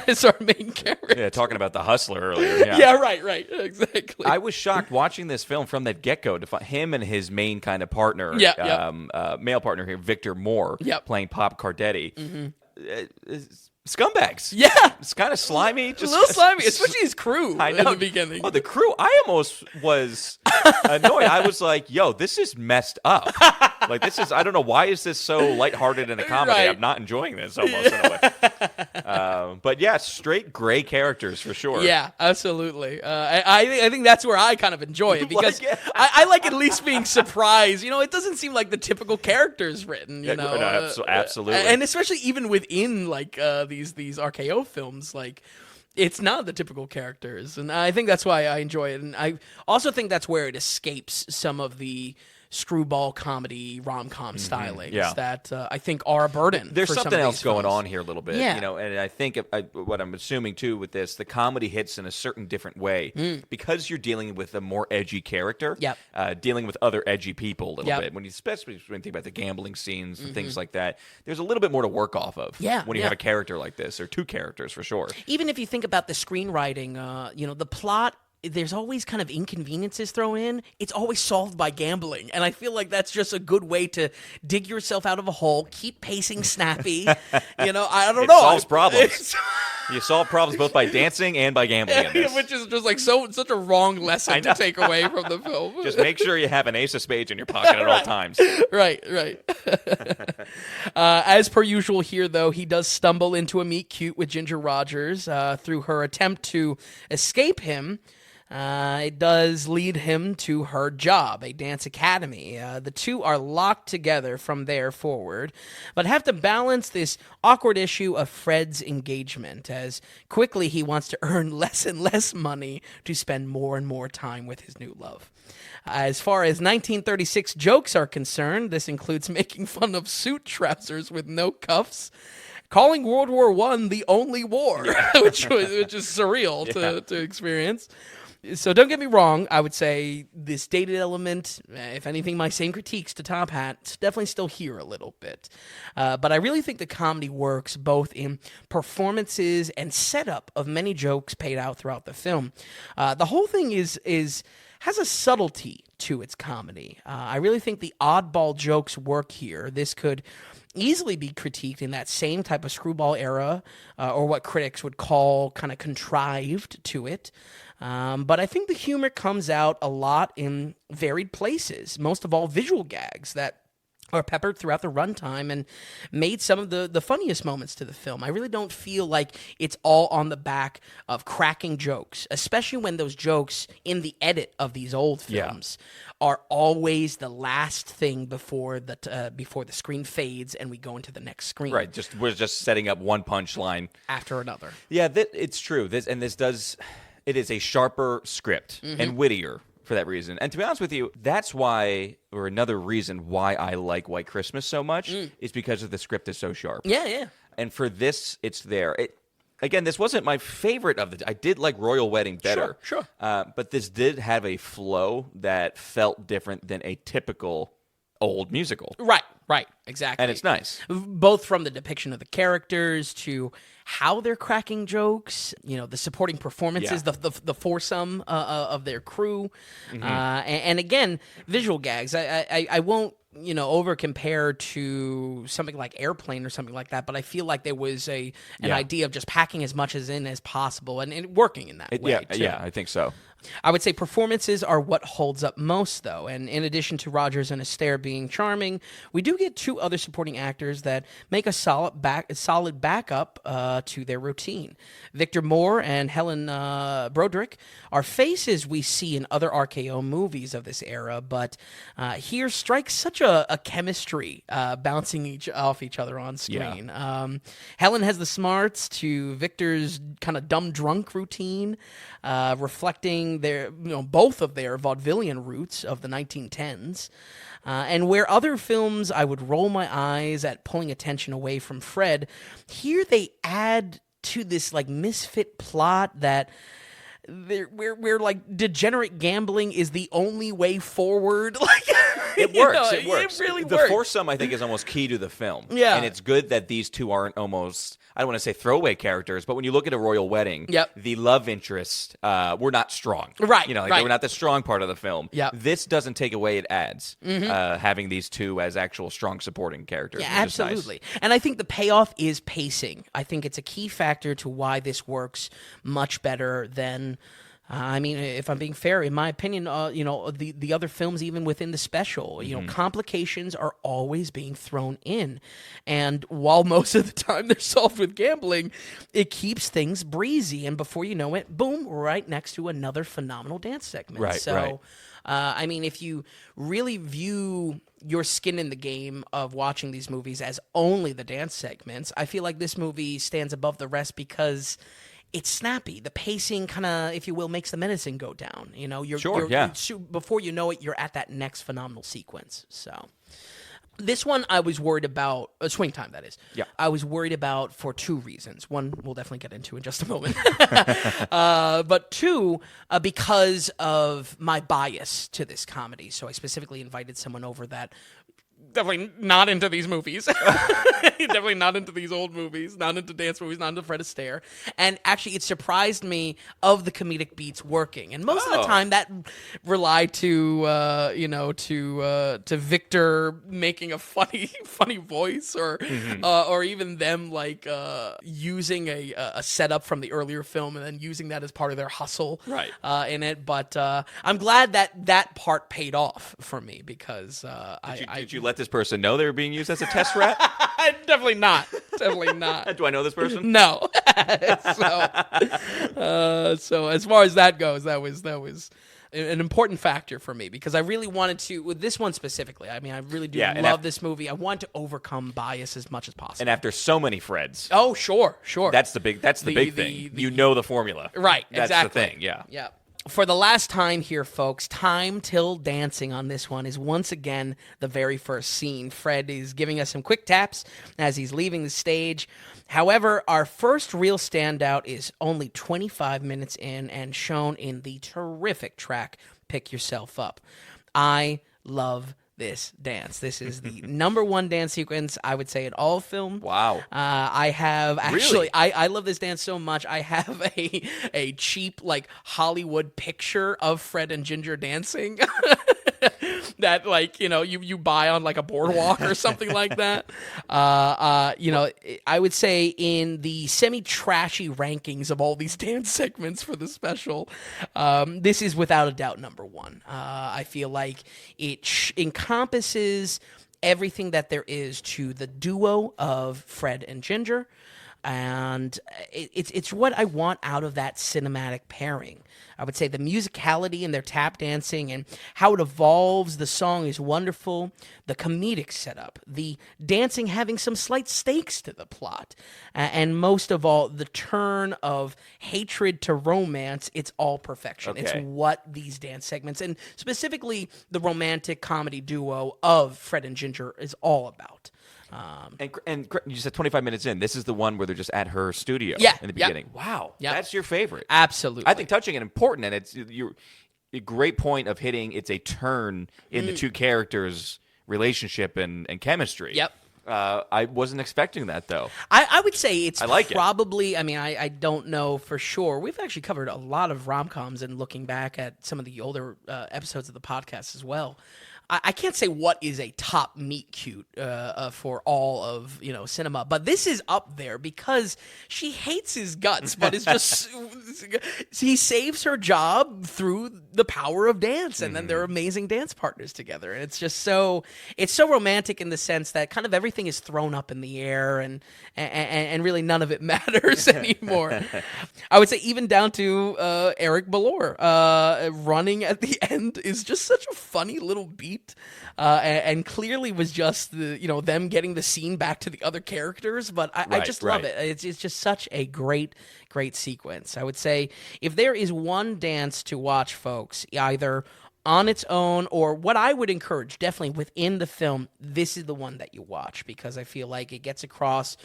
Speaker 2: as our main character.
Speaker 1: Yeah, talking about the hustler earlier.
Speaker 2: Yeah, right, exactly.
Speaker 1: I was shocked watching this film from the get-go to find him and his main kind of partner, male partner here, Victor Moore, playing Pop Cardetti. Scumbags.
Speaker 2: Yeah.
Speaker 1: It's kind of slimy.
Speaker 2: Just a little slimy, especially his crew in the beginning.
Speaker 1: Oh, the crew. I almost was annoyed. I was like, yo, this is messed up. Like, this is, I don't know, why is this so lighthearted in a comedy?
Speaker 2: Right.
Speaker 1: I'm not enjoying this almost in a way. But yeah, straight gray characters for sure.
Speaker 2: Yeah, absolutely. I think that's where I kind of enjoy it because I like at least being surprised. It doesn't seem like the typical characters written,
Speaker 1: absolutely.
Speaker 2: And especially even within like these RKO films, like it's not the typical characters, and I think that's why I enjoy it. And I also think that's where it escapes some of the screwball comedy rom-com stylings that I think are a burden.
Speaker 1: There's
Speaker 2: for
Speaker 1: something else going
Speaker 2: films.
Speaker 1: on here a little bit, and I think what I'm assuming too with this, the comedy hits in a certain different way because you're dealing with a more edgy character, dealing with other edgy people a little bit. Especially when you think about the gambling scenes and things like that, there's a little bit more to work off of when you have a character like this, or two characters for sure.
Speaker 2: Even if you think about the screenwriting, the plot, there's always kind of inconveniences thrown in. It's always solved by gambling. And I feel like that's just a good way to dig yourself out of a hole, keep pacing snappy. I don't know.
Speaker 1: It solves problems. You solve problems both by dancing and by gambling in this.
Speaker 2: Which is just like such a wrong lesson to take away from the film.
Speaker 1: Just make sure you have an ace of spades in your pocket at all times.
Speaker 2: Right. As per usual here, though, he does stumble into a meet cute with Ginger Rogers through her attempt to escape him. It does lead him to her job, a dance academy. The two are locked together from there forward, but have to balance this awkward issue of Fred's engagement, as quickly he wants to earn less and less money to spend more and more time with his new love. As far as 1936 jokes are concerned, this includes making fun of suit trousers with no cuffs, calling World War I the only war, which is surreal to experience. So don't get me wrong, I would say this dated element, if anything, my same critiques to Top Hat, it's definitely still here a little bit. But I really think the comedy works both in performances and setup of many jokes paid out throughout the film. The whole thing has a subtlety to its comedy. I really think the oddball jokes work here. This could easily be critiqued in that same type of screwball era, or what critics would call kind of contrived to it. But I think the humor comes out a lot in varied places, most of all visual gags that are peppered throughout the runtime and made some of the funniest moments to the film. I really don't feel like it's all on the back of cracking jokes, especially when those jokes in the edit of these old films are always the last thing before the screen fades and we go into the next screen.
Speaker 1: Right, we're just setting up one punchline
Speaker 2: after another.
Speaker 1: Yeah, it's true. It is a sharper script and wittier for that reason. And to be honest with you, that's why, or another reason why I like White Christmas so much, is because of the script is so sharp.
Speaker 2: Yeah.
Speaker 1: And for this, it's there. Again, this wasn't my favorite of I did like Royal Wedding better.
Speaker 2: Sure.
Speaker 1: But this did have a flow that felt different than a typical old musical.
Speaker 2: Right, exactly.
Speaker 1: And it's nice.
Speaker 2: Both from the depiction of the characters to how they're cracking jokes, the supporting performances, the foursome of their crew. And again, visual gags. I won't, over compare to something like Airplane or something like that, but I feel like there was an idea of just packing as much in as possible and working in that way.
Speaker 1: Yeah, I think so.
Speaker 2: I would say performances are what holds up most, though. And in addition to Rogers and Astaire being charming, we do get two other supporting actors that make a solid backup to their routine. Victor Moore and Helen Broderick are faces we see in other RKO movies of this era, but here strikes such a chemistry bouncing off each other on screen.
Speaker 1: Yeah.
Speaker 2: Helen has the smarts to Victor's kind of dumb drunk routine, reflecting both of their vaudevillian roots of the 1910s. And where other films I would roll my eyes at pulling attention away from Fred, here they add to this like misfit plot that where like degenerate gambling is the only way forward. Like
Speaker 1: it works. It works.
Speaker 2: It really
Speaker 1: the
Speaker 2: works.
Speaker 1: foursome, I think, is almost key to the film.
Speaker 2: Yeah.
Speaker 1: And it's good that these two aren't almost, I don't want to say throwaway characters, but when you look at a royal wedding, the love interests were not strong.
Speaker 2: Right.
Speaker 1: They
Speaker 2: right.
Speaker 1: were not the strong part of the film.
Speaker 2: Yep.
Speaker 1: This doesn't take away, it adds, having these two as actual strong supporting characters.
Speaker 2: Yeah, absolutely. Nice. And I think the payoff is pacing. I think it's a key factor to why this works much better than... I mean, if I'm being fair, in my opinion, the other films, even within the special, complications are always being thrown in. And while most of the time they're solved with gambling, it keeps things breezy. And before you know it, boom, right next to another phenomenal dance segment.
Speaker 1: Right,
Speaker 2: so,
Speaker 1: right.
Speaker 2: I mean, if you really view your skin in the game of watching these movies as only the dance segments, I feel like this movie stands above the rest because... it's snappy. The pacing kind of, if you will, makes the menacing go down. Before you know it, you're at that next phenomenal sequence. So this one I was worried about, swing time, that is.
Speaker 1: Yeah.
Speaker 2: I was worried about for two reasons. One, we'll definitely get into in just a moment. But two, because of my bias to this comedy. So I specifically invited someone over that definitely not into these movies. Definitely not into these old movies, not into dance movies, not into Fred Astaire. And actually, it surprised me of the comedic beats working. And most of the time, that relied to Victor making a funny voice, or even them like using a setup from the earlier film and then using that as part of their hustle in it. But I'm glad that part paid off for me because
Speaker 1: did you let this person know they were being used as a test rat?
Speaker 2: Definitely not. Definitely not.
Speaker 1: Do I know this person?
Speaker 2: No. So as far as that goes, that was an important factor for me because I really wanted to, with this one specifically, I mean, I really do love this movie. I want to overcome bias as much as possible.
Speaker 1: And after so many Freds.
Speaker 2: Oh, sure.
Speaker 1: That's the big thing. You know the formula.
Speaker 2: Right,
Speaker 1: that's
Speaker 2: exactly.
Speaker 1: The thing, yeah.
Speaker 2: Yeah. For the last time here, folks, time till dancing on this one is once again the very first scene. Fred is giving us some quick taps as he's leaving the stage. However, our first real standout is only 25 minutes in and shown in the terrific track, Pick Yourself Up. I love this dance. This is the number one dance sequence, I would say, in all film.
Speaker 1: Wow.
Speaker 2: I have actually,
Speaker 1: really?
Speaker 2: I love this dance so much. I have a cheap, like, Hollywood picture of Fred and Ginger dancing. That, like, you buy on like a boardwalk or something like that. I would say in the semi-trashy rankings of all these dance segments for the special, this is without a doubt number one. I feel like it encompasses everything that there is to the duo of Fred and Ginger. And it's what I want out of that cinematic pairing. I would say the musicality in their tap dancing and how it evolves, the song is wonderful. The comedic setup, the dancing having some slight stakes to the plot. And most of all, the turn of hatred to romance, it's all perfection.
Speaker 1: Okay.
Speaker 2: It's what these dance segments, and specifically the romantic comedy duo of Fred and Ginger, is all about.
Speaker 1: And you said 25 minutes in. This is the one where they're just at her studio in the beginning. Wow, that's your favorite.
Speaker 2: Absolutely.
Speaker 1: I think touching and important, and it's a great point of hitting. It's a turn in the two characters' relationship and chemistry.
Speaker 2: Yep.
Speaker 1: I wasn't expecting that, though.
Speaker 2: I would say it's probably,
Speaker 1: it.
Speaker 2: I mean, I don't know for sure. We've actually covered a lot of rom-coms and looking back at some of the older episodes of the podcast as well. I can't say what is a top meet cute for all of cinema, but this is up there because she hates his guts, but is just he saves her job through the power of dance, and then they're amazing dance partners together, and it's so romantic in the sense that kind of everything is thrown up in the air, and really none of it matters anymore. I would say even down to Eric Ballore running at the end is just such a funny little beat. And clearly was just them getting the scene back to the other characters, but I just love it. It's just such a great sequence. I would say if there is one dance to watch, folks, either on its own or what I would encourage definitely within the film, this is the one that you watch because I feel like it gets across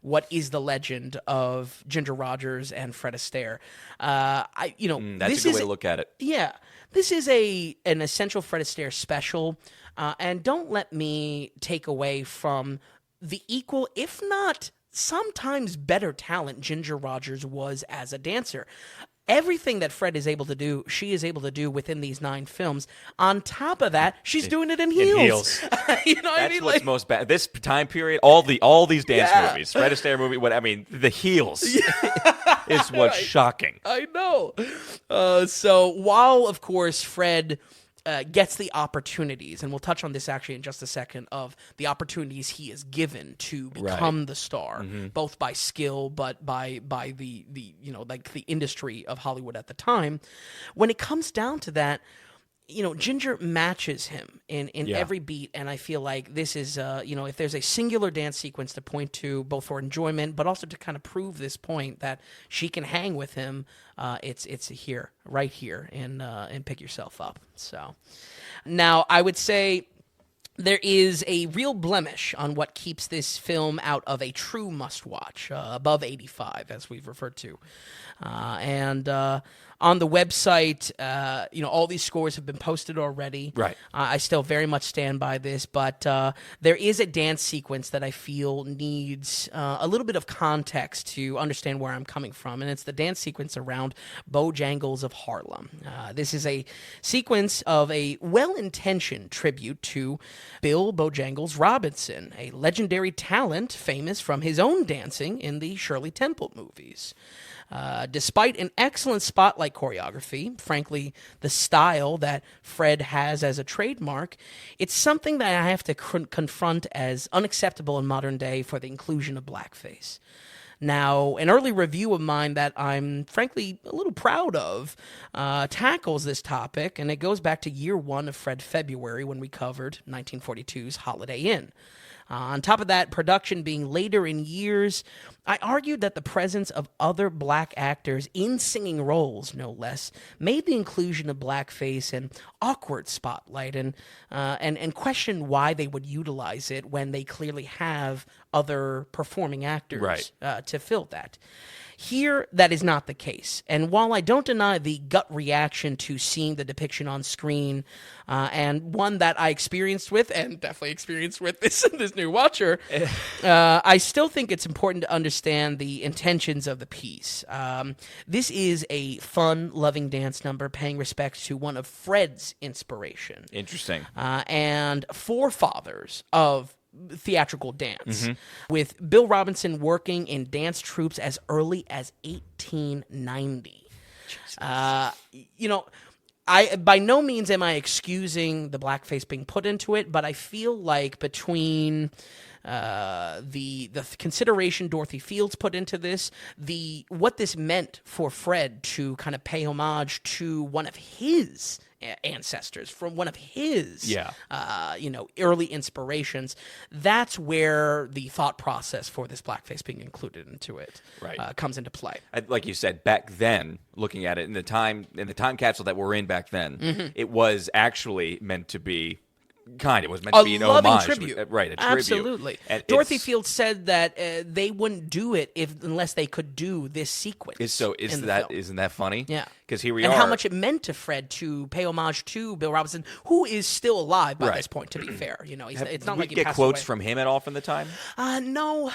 Speaker 2: what is the legend of Ginger Rogers and Fred Astaire.
Speaker 1: That's a good way to look at it.
Speaker 2: Yeah. This is an essential Fred Astaire special, and don't let me take away from the equal, if not sometimes better talent Ginger Rogers was as a dancer. Everything that Fred is able to do, she is able to do within these 9 films. On top of that, she's doing it in heels.
Speaker 1: You know what I mean? What's most bad. This time period, all these dance movies, Fred Astaire movie, the heels is what's shocking.
Speaker 2: I know. So while, of course, Fred gets the opportunities, and we'll touch on this actually in just a second, of the opportunities he is given to become the star, both by skill, but by the the industry of Hollywood at the time. When it comes down to that, Ginger matches him in every beat, and I feel like this is, if there's a singular dance sequence to point to, both for enjoyment, but also to kind of prove this point that she can hang with him, it's here, right here, and Pick Yourself Up. So, now I would say there is a real blemish on what keeps this film out of a true must-watch, above 85, as we've referred to. And on the website, all these scores have been posted already.
Speaker 1: Right.
Speaker 2: I still very much stand by this, but there is a dance sequence that I feel needs a little bit of context to understand where I'm coming from, and it's the dance sequence around Bojangles of Harlem. This is a sequence of a well-intentioned tribute to Bill Bojangles Robinson, a legendary talent famous from his own dancing in the Shirley Temple movies. Despite an excellent spotlight choreography, frankly, the style that Fred has as a trademark, it's something that I have to confront as unacceptable in modern day for the inclusion of blackface. Now, an early review of mine that I'm frankly a little proud of tackles this topic, and it goes back to year 1 of Fred February when we covered 1942's Holiday Inn. On top of that, production being later in years, I argued that the presence of other black actors in singing roles, no less, made the inclusion of blackface an awkward spotlight, and questioned why they would utilize it when they clearly have other performing actors to fill that. Here, that is not the case. And while I don't deny the gut reaction to seeing the depiction on screen, and one that I experienced with, and definitely experienced with this new watcher, I still think it's important to understand the intentions of the piece. This is a fun, loving dance number paying respect to one of Fred's inspiration.
Speaker 1: Interesting.
Speaker 2: And forefathers of theatrical dance, with Bill Robinson working in dance troupes as early as 1890. I by no means am I excusing the blackface being put into it, but I feel like between the consideration Dorothy Fields put into this, what this meant for Fred to kind of pay homage to one of his ancestors, from one of his early inspirations, that's where the thought process for this blackface being included into it comes into play.
Speaker 1: Like you said, back then, looking at it in the time capsule that we're in back then, it was actually meant to be it was meant to be an homage,
Speaker 2: tribute.
Speaker 1: A tribute.
Speaker 2: Absolutely. And Dorothy Fields said that they wouldn't do it unless they could do this sequence.
Speaker 1: Isn't that funny?
Speaker 2: Yeah.
Speaker 1: because here we
Speaker 2: and
Speaker 1: are.
Speaker 2: how much it meant to Fred to pay homage to Bill Robinson, who is still alive by
Speaker 1: Right.
Speaker 2: this point. To be fair, it's not
Speaker 1: Did we
Speaker 2: like he
Speaker 1: get
Speaker 2: passed
Speaker 1: quotes
Speaker 2: away.
Speaker 1: from him at all from the time?
Speaker 2: No,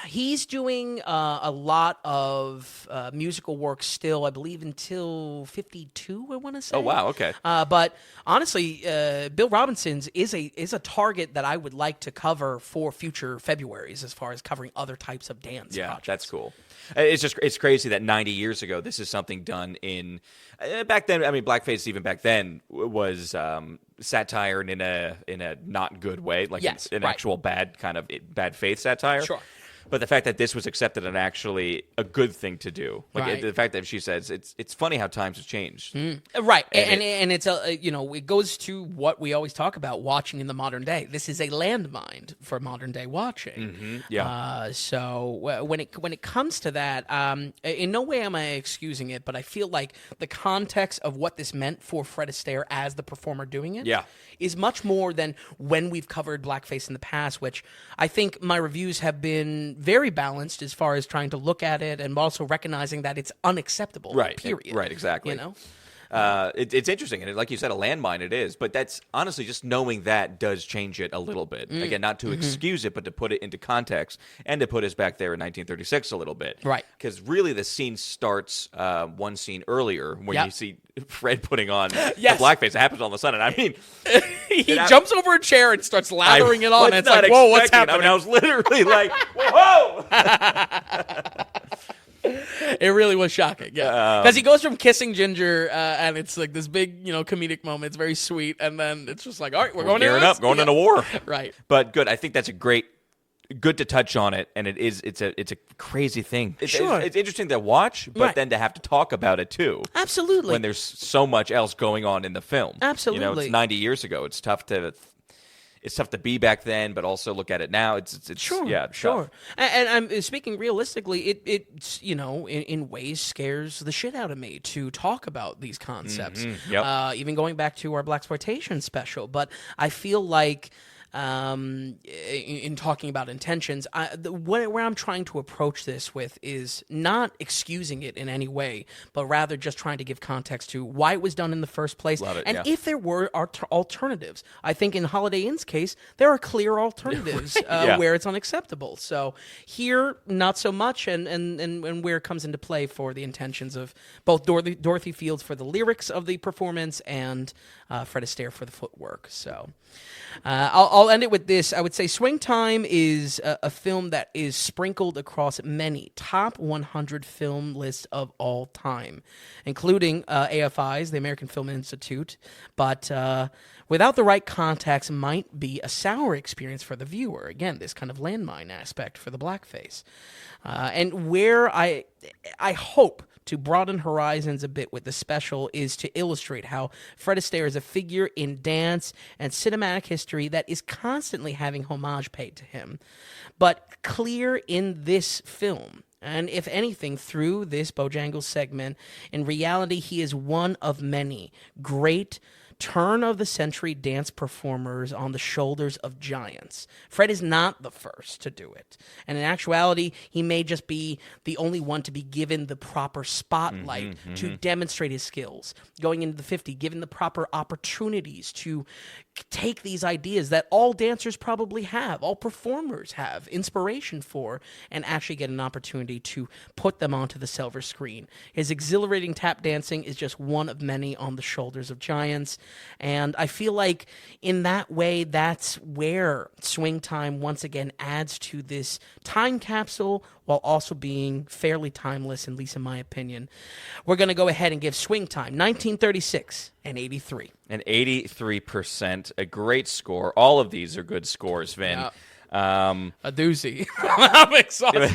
Speaker 2: he's doing a lot of musical work still, I believe, until 52, I want to say.
Speaker 1: Oh, wow, okay.
Speaker 2: But honestly, Bill Robinson's is a target that I would like to cover for future Februaries as far as covering other types of dance projects.
Speaker 1: That's cool. It's crazy that 90 years ago, this is something done in back then. I mean, blackface even back then was satire in a not good way, like an actual bad kind of bad faith satire.
Speaker 2: Sure.
Speaker 1: But the fact that this was accepted and actually a good thing to do, like the fact that she says it's funny how times have changed,
Speaker 2: right? And it's it goes to what we always talk about watching in the modern day. This is a landmine for modern day watching.
Speaker 1: Mm-hmm. Yeah.
Speaker 2: So when it comes to that, in no way am I excusing it, but I feel like the context of what this meant for Fred Astaire as the performer doing it, is much more than when we've covered blackface in the past, which I think my reviews have been very balanced as far as trying to look at it and also recognizing that it's unacceptable.
Speaker 1: Right.
Speaker 2: Period.
Speaker 1: Right. Exactly.
Speaker 2: It's
Speaker 1: interesting, and like you said, a landmine it is. But that's honestly just knowing that does change it a little bit. Again, not to excuse it, but to put it into context and to put us back there in 1936 a little bit.
Speaker 2: Right.
Speaker 1: Because really, the scene starts one scene earlier when you see Fred putting on the blackface. It happens all of a sudden. I mean,
Speaker 2: he jumps over a chair and starts lathering it on. And it's like, whoa, what's happening?
Speaker 1: I mean, I was literally like, whoa!
Speaker 2: It really was shocking, because he goes from kissing Ginger, and it's like this big, comedic moment. It's very sweet, and then it's just like, all right, we're going
Speaker 1: gearing up, going into war,
Speaker 2: right?
Speaker 1: But good. I think that's good to touch on it, and it's a crazy thing. It's interesting to watch, but then to have to talk about it too.
Speaker 2: Absolutely.
Speaker 1: When there's so much else going on in the film.
Speaker 2: Absolutely.
Speaker 1: It's 90 years ago. It's tough to be back then, but also look at it now. It's
Speaker 2: sure.
Speaker 1: Tough.
Speaker 2: And I'm speaking realistically. It in ways scares the shit out of me to talk about these concepts.
Speaker 1: Mm-hmm. Yep.
Speaker 2: Even going back to our blaxploitation special, but I feel like. In talking about intentions, where I'm trying to approach this with is not excusing it in any way, but rather just trying to give context to why it was done in the first place, and if there were alternatives. I think in Holiday Inn's case, there are clear alternatives where it's unacceptable. So here, not so much, and where it comes into play for the intentions of both Dorothy Fields for the lyrics of the performance and Fred Astaire for the footwork. So I'll end it with this. I would say Swing Time is a film that is sprinkled across many top 100 film lists of all time, including AFI's, the American Film Institute. But without the right context, might be a sour experience for the viewer. Again, this kind of landmine aspect for the blackface. And where I hope to broaden horizons a bit with the special is to illustrate how Fred Astaire is a figure in dance and cinematic history that is constantly having homage paid to him. But clear in this film, and if anything, through this Bojangles segment, in reality, he is one of many great turn-of-the-century dance performers on the shoulders of giants. Fred is not the first to do it. And in actuality, he may just be the only one to be given the proper spotlight to demonstrate his skills. Going into the 50s, given the proper opportunities to take these ideas that all dancers probably have, all performers have inspiration for, and actually get an opportunity to put them onto the silver screen. His exhilarating tap dancing is just one of many on the shoulders of giants. And I feel like in that way, that's where Swing Time once again adds to this time capsule while also being fairly timeless, at least in my opinion. We're going to go ahead and give Swing Time 1936 and 83.
Speaker 1: An 83%, a great score. All of these are good scores, Vin.
Speaker 2: Yeah. A doozy. I'm exhausted.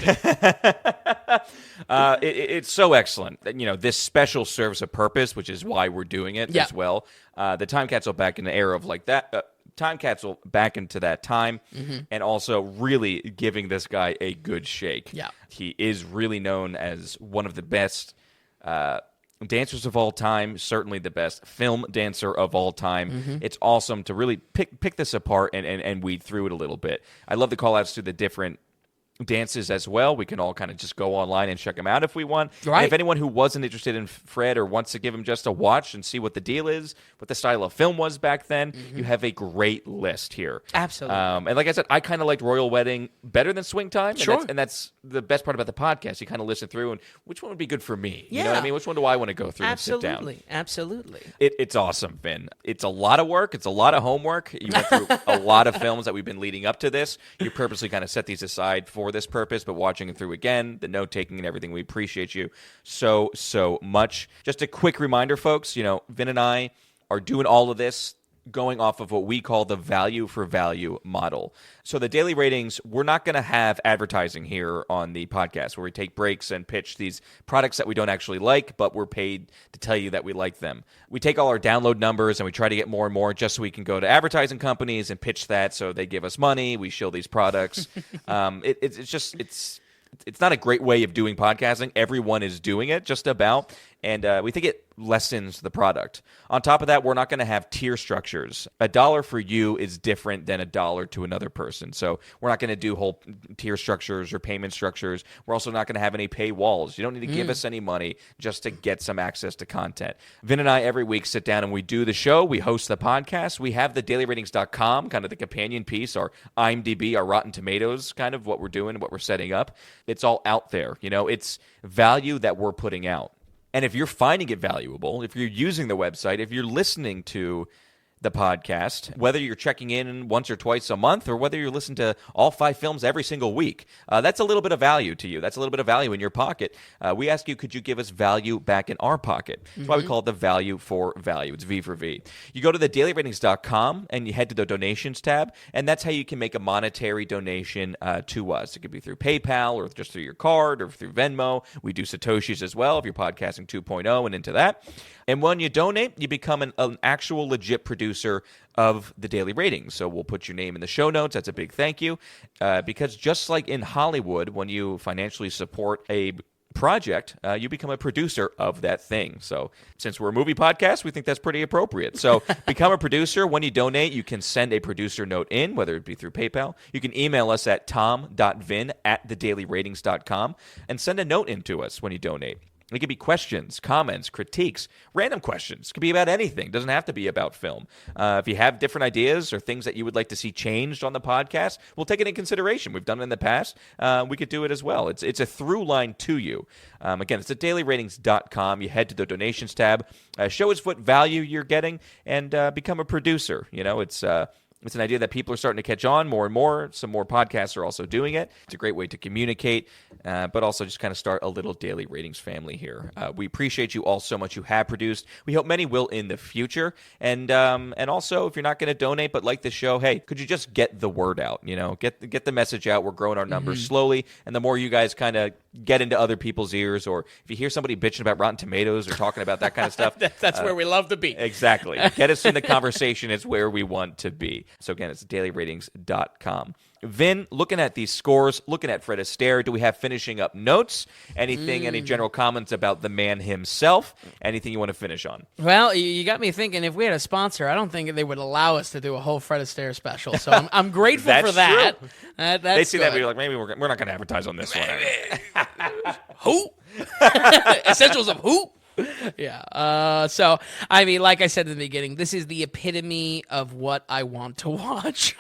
Speaker 1: It's so excellent. This special serves a purpose, which is why we're doing it as well. The time capsule back in the era of like that. Time capsule back into that time, and also really giving this guy a good shake.
Speaker 2: Yeah.
Speaker 1: He is really known as one of the best dancers of all time, certainly the best film dancer of all time. It's awesome to really pick this apart and weed through it a little bit. I love the call-outs to the different dances as well. We can all kind of just go online and check them out if we want.
Speaker 2: Right.
Speaker 1: And if anyone who wasn't interested in Fred or wants to give him just a watch and see what the deal is, what the style of film was back then, you have a great list here.
Speaker 2: Absolutely.
Speaker 1: And like I said, I kind of liked Royal Wedding better than Swing Time.
Speaker 2: Sure.
Speaker 1: And that's the best part about the podcast. You kind of listen through and which one would be good for me?
Speaker 2: Yeah.
Speaker 1: You know what I mean? Which one do I want to go through and sit down?
Speaker 2: Absolutely.
Speaker 1: It's awesome, Vin. It's a lot of work. It's a lot of homework. You went through a lot of films that we've been leading up to this. You purposely kind of set these aside for this purpose, but watching it through again, the note-taking and everything, we appreciate you so much. Just a quick reminder, folks, Vin and I are doing all of this going off of what we call the value for value model. So the daily ratings, we're not going to have advertising here on the podcast where we take breaks and pitch these products that we don't actually like, but we're paid to tell you that we like them. We take all our download numbers and we try to get more and more just so we can go to advertising companies and pitch that so they give us money. We show these products. It's not a great way of doing podcasting. Everyone is doing it just about, and we think it lessens the product. On top of that, we're not going to have tier structures. $1 for you is different than $1 to another person. So we're not going to do whole tier structures or payment structures. We're also not going to have any paywalls. You don't need to give us any money just to get some access to content. Vin and I every week sit down and we do the show. We host the podcast. We have the dailyratings.com, kind of the companion piece, our IMDb, our Rotten Tomatoes, kind of what we're doing, what we're setting up. It's all out there. It's value that we're putting out. And if you're finding it valuable, if you're using the website, if you're listening to the podcast, whether you're checking in once or twice a month or whether you're listening to all 5 films every single week, that's a little bit of value to you. That's a little bit of value in your pocket. We ask you, could you give us value back in our pocket? That's why we call it the value for value. It's V for V. You go to the dailyratings.com and you head to the donations tab, and that's how you can make a monetary donation to us. It could be through PayPal or just through your card or through Venmo. We do Satoshis as well if you're podcasting 2.0 and into that. And when you donate, you become an actual legit producer of the Daily Ratings. So we'll put your name in the show notes. That's a big thank you. Because just like in Hollywood, when you financially support a project, you become a producer of that thing. So since we're a movie podcast, we think that's pretty appropriate. So become a producer. When you donate, you can send a producer note in, whether it be through PayPal. You can email us at tom.vin@thedailyratings.com and send a note in to us when you donate. It could be questions, comments, critiques, random questions. It could be about anything. It doesn't have to be about film. If you have different ideas or things that you would like to see changed on the podcast, we'll take it in consideration. We've done it in the past. We could do it as well. It's a through line to you. Again, it's at dailyratings.com. You head to the donations tab, show us what value you're getting, and become a producer. It's an idea that people are starting to catch on more and more. Some more podcasts are also doing it. It's a great way to communicate, but also just kind of start a little Daily Ratings family here. We appreciate you all so much who have produced. We hope many will in the future. And also, if you're not going to donate but like the show, hey, could you just get the word out? Get the message out. We're growing our numbers slowly, and the more you guys kind of get into other people's ears, or if you hear somebody bitching about Rotten Tomatoes or talking about that kind of stuff,
Speaker 2: that's where we love to be.
Speaker 1: Exactly. Get us in the conversation. It's where we want to be. So again, it's dailyratings.com. Vin, looking at these scores, looking at Fred Astaire, do we have finishing up notes? Anything, any general comments about the man himself? Anything you want to finish on?
Speaker 2: Well, you got me thinking, if we had a sponsor, I don't think they would allow us to do a whole Fred Astaire special. So I'm grateful for that.
Speaker 1: True.
Speaker 2: That's
Speaker 1: they see
Speaker 2: good.
Speaker 1: that and be like, maybe we're not going to advertise on this one.
Speaker 2: Who? Essentials of who? Yeah. So, I mean, like I said in the beginning, this is the epitome of what I want to watch.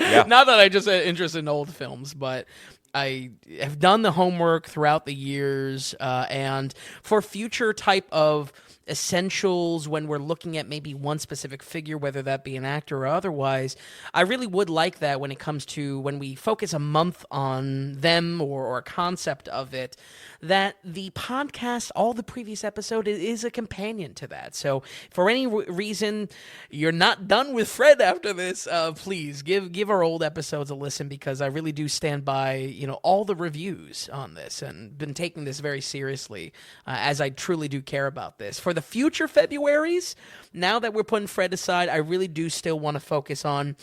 Speaker 1: Yeah.
Speaker 2: Not that I just interested in old films, but I have done the homework throughout the years, and for future type of essentials, when we're looking at maybe one specific figure, whether that be an actor or otherwise, I really would like that when it comes to when we focus a month on them or a concept of it, that the podcast, all the previous episode, is a companion to that. So for any reason you're not done with Fred after this, please give our old episodes a listen, because I really do stand by all the reviews on this and been taking this very seriously, as I truly do care about this. For the future Februaries, now that we're putting Fred aside, I really do still want to focus on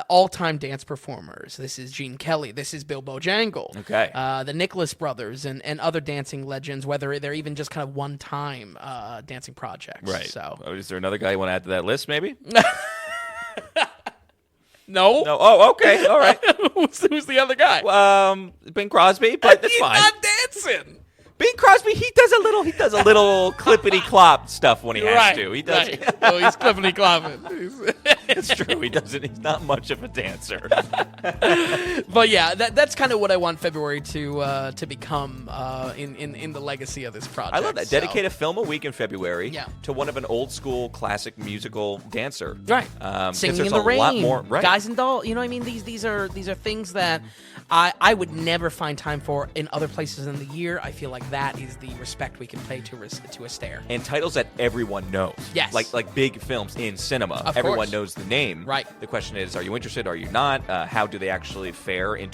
Speaker 2: all-time dance performers. This is Gene Kelly. This is Bill Bojangle.
Speaker 1: Okay.
Speaker 2: The Nicholas Brothers and other dancing legends, whether they're even just kind of one-time dancing projects.
Speaker 1: Right.
Speaker 2: So,
Speaker 1: is there another guy you want to add to that list, maybe?
Speaker 2: No.
Speaker 1: No. Oh, okay. All right.
Speaker 2: Who's the other guy?
Speaker 1: Ben Crosby, but that's
Speaker 2: He's
Speaker 1: fine.
Speaker 2: not dancing.
Speaker 1: Bing Crosby, he does a little clippity clop stuff when he has to. He does.
Speaker 2: Right. Oh, he's clippity clopping.
Speaker 1: It's true. He doesn't. He's not much of a dancer.
Speaker 2: But yeah, that's kind of what I want February to become in the legacy of this project.
Speaker 1: I love that. Dedicate a film a week in February to one of an old school classic musical dancer.
Speaker 2: Right. Singing in the Rain.
Speaker 1: Lot more, right.
Speaker 2: Guys and Dolls. You know what I mean? These are things that I would never find time for in other places in the year. I feel like that is the respect we can pay to Astaire.
Speaker 1: And titles that everyone knows.
Speaker 2: Yes.
Speaker 1: Like big films in cinema.
Speaker 2: Of
Speaker 1: Everyone
Speaker 2: course.
Speaker 1: knows the name.
Speaker 2: Right.
Speaker 1: The question is, are you interested? Are you not? How do they actually fare in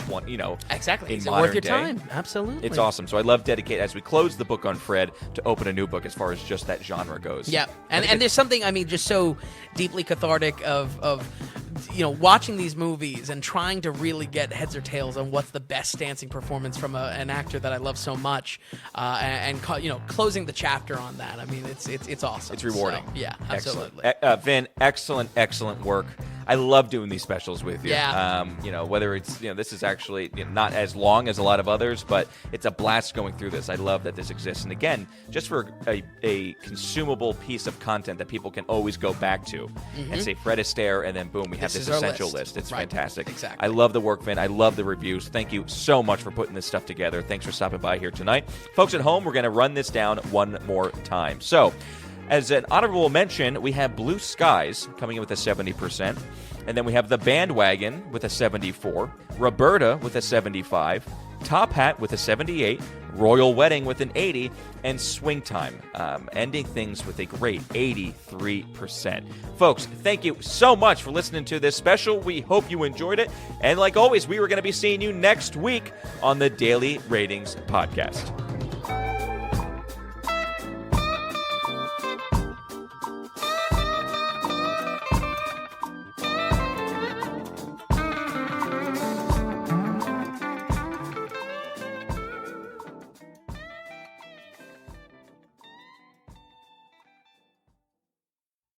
Speaker 2: exactly.
Speaker 1: in
Speaker 2: Is it
Speaker 1: modern
Speaker 2: worth your
Speaker 1: day?
Speaker 2: time? Absolutely.
Speaker 1: It's awesome. So I love Dedicate as we close the book on Fred to open a new book as far as just that genre goes.
Speaker 2: Yeah. And there's something, I mean, just so deeply cathartic of watching these movies and trying to really get heads or tails on what's the best dancing performance from an actor that I love so much, and closing the chapter on that. I mean, it's awesome.
Speaker 1: It's rewarding.
Speaker 2: So, yeah, absolutely.
Speaker 1: Excellent. Vin, excellent work. I love doing these specials with you.
Speaker 2: Yeah.
Speaker 1: Whether it's, this is actually not as long as a lot of others, but it's a blast going through this. I love that this exists. And again, just for a consumable piece of content that people can always go back to and say Fred Astaire, and then boom, we have this essential list. It's fantastic.
Speaker 2: Exactly.
Speaker 1: I love the work, Vin. I love the reviews. Thank you so much for putting this stuff together. Thanks for stopping by here tonight. Folks at home, we're going to run this down one more time. So, as an honorable mention, we have Blue Skies coming in with a 70%. And then we have the Band Wagon with a 74. Roberta with a 75. Top Hat with a 78. Royal Wedding with an 80. And Swing Time ending things with a great 83%. Folks, thank you so much for listening to this special. We hope you enjoyed it. And like always, we are going to be seeing you next week on the Daily Ratings Podcast.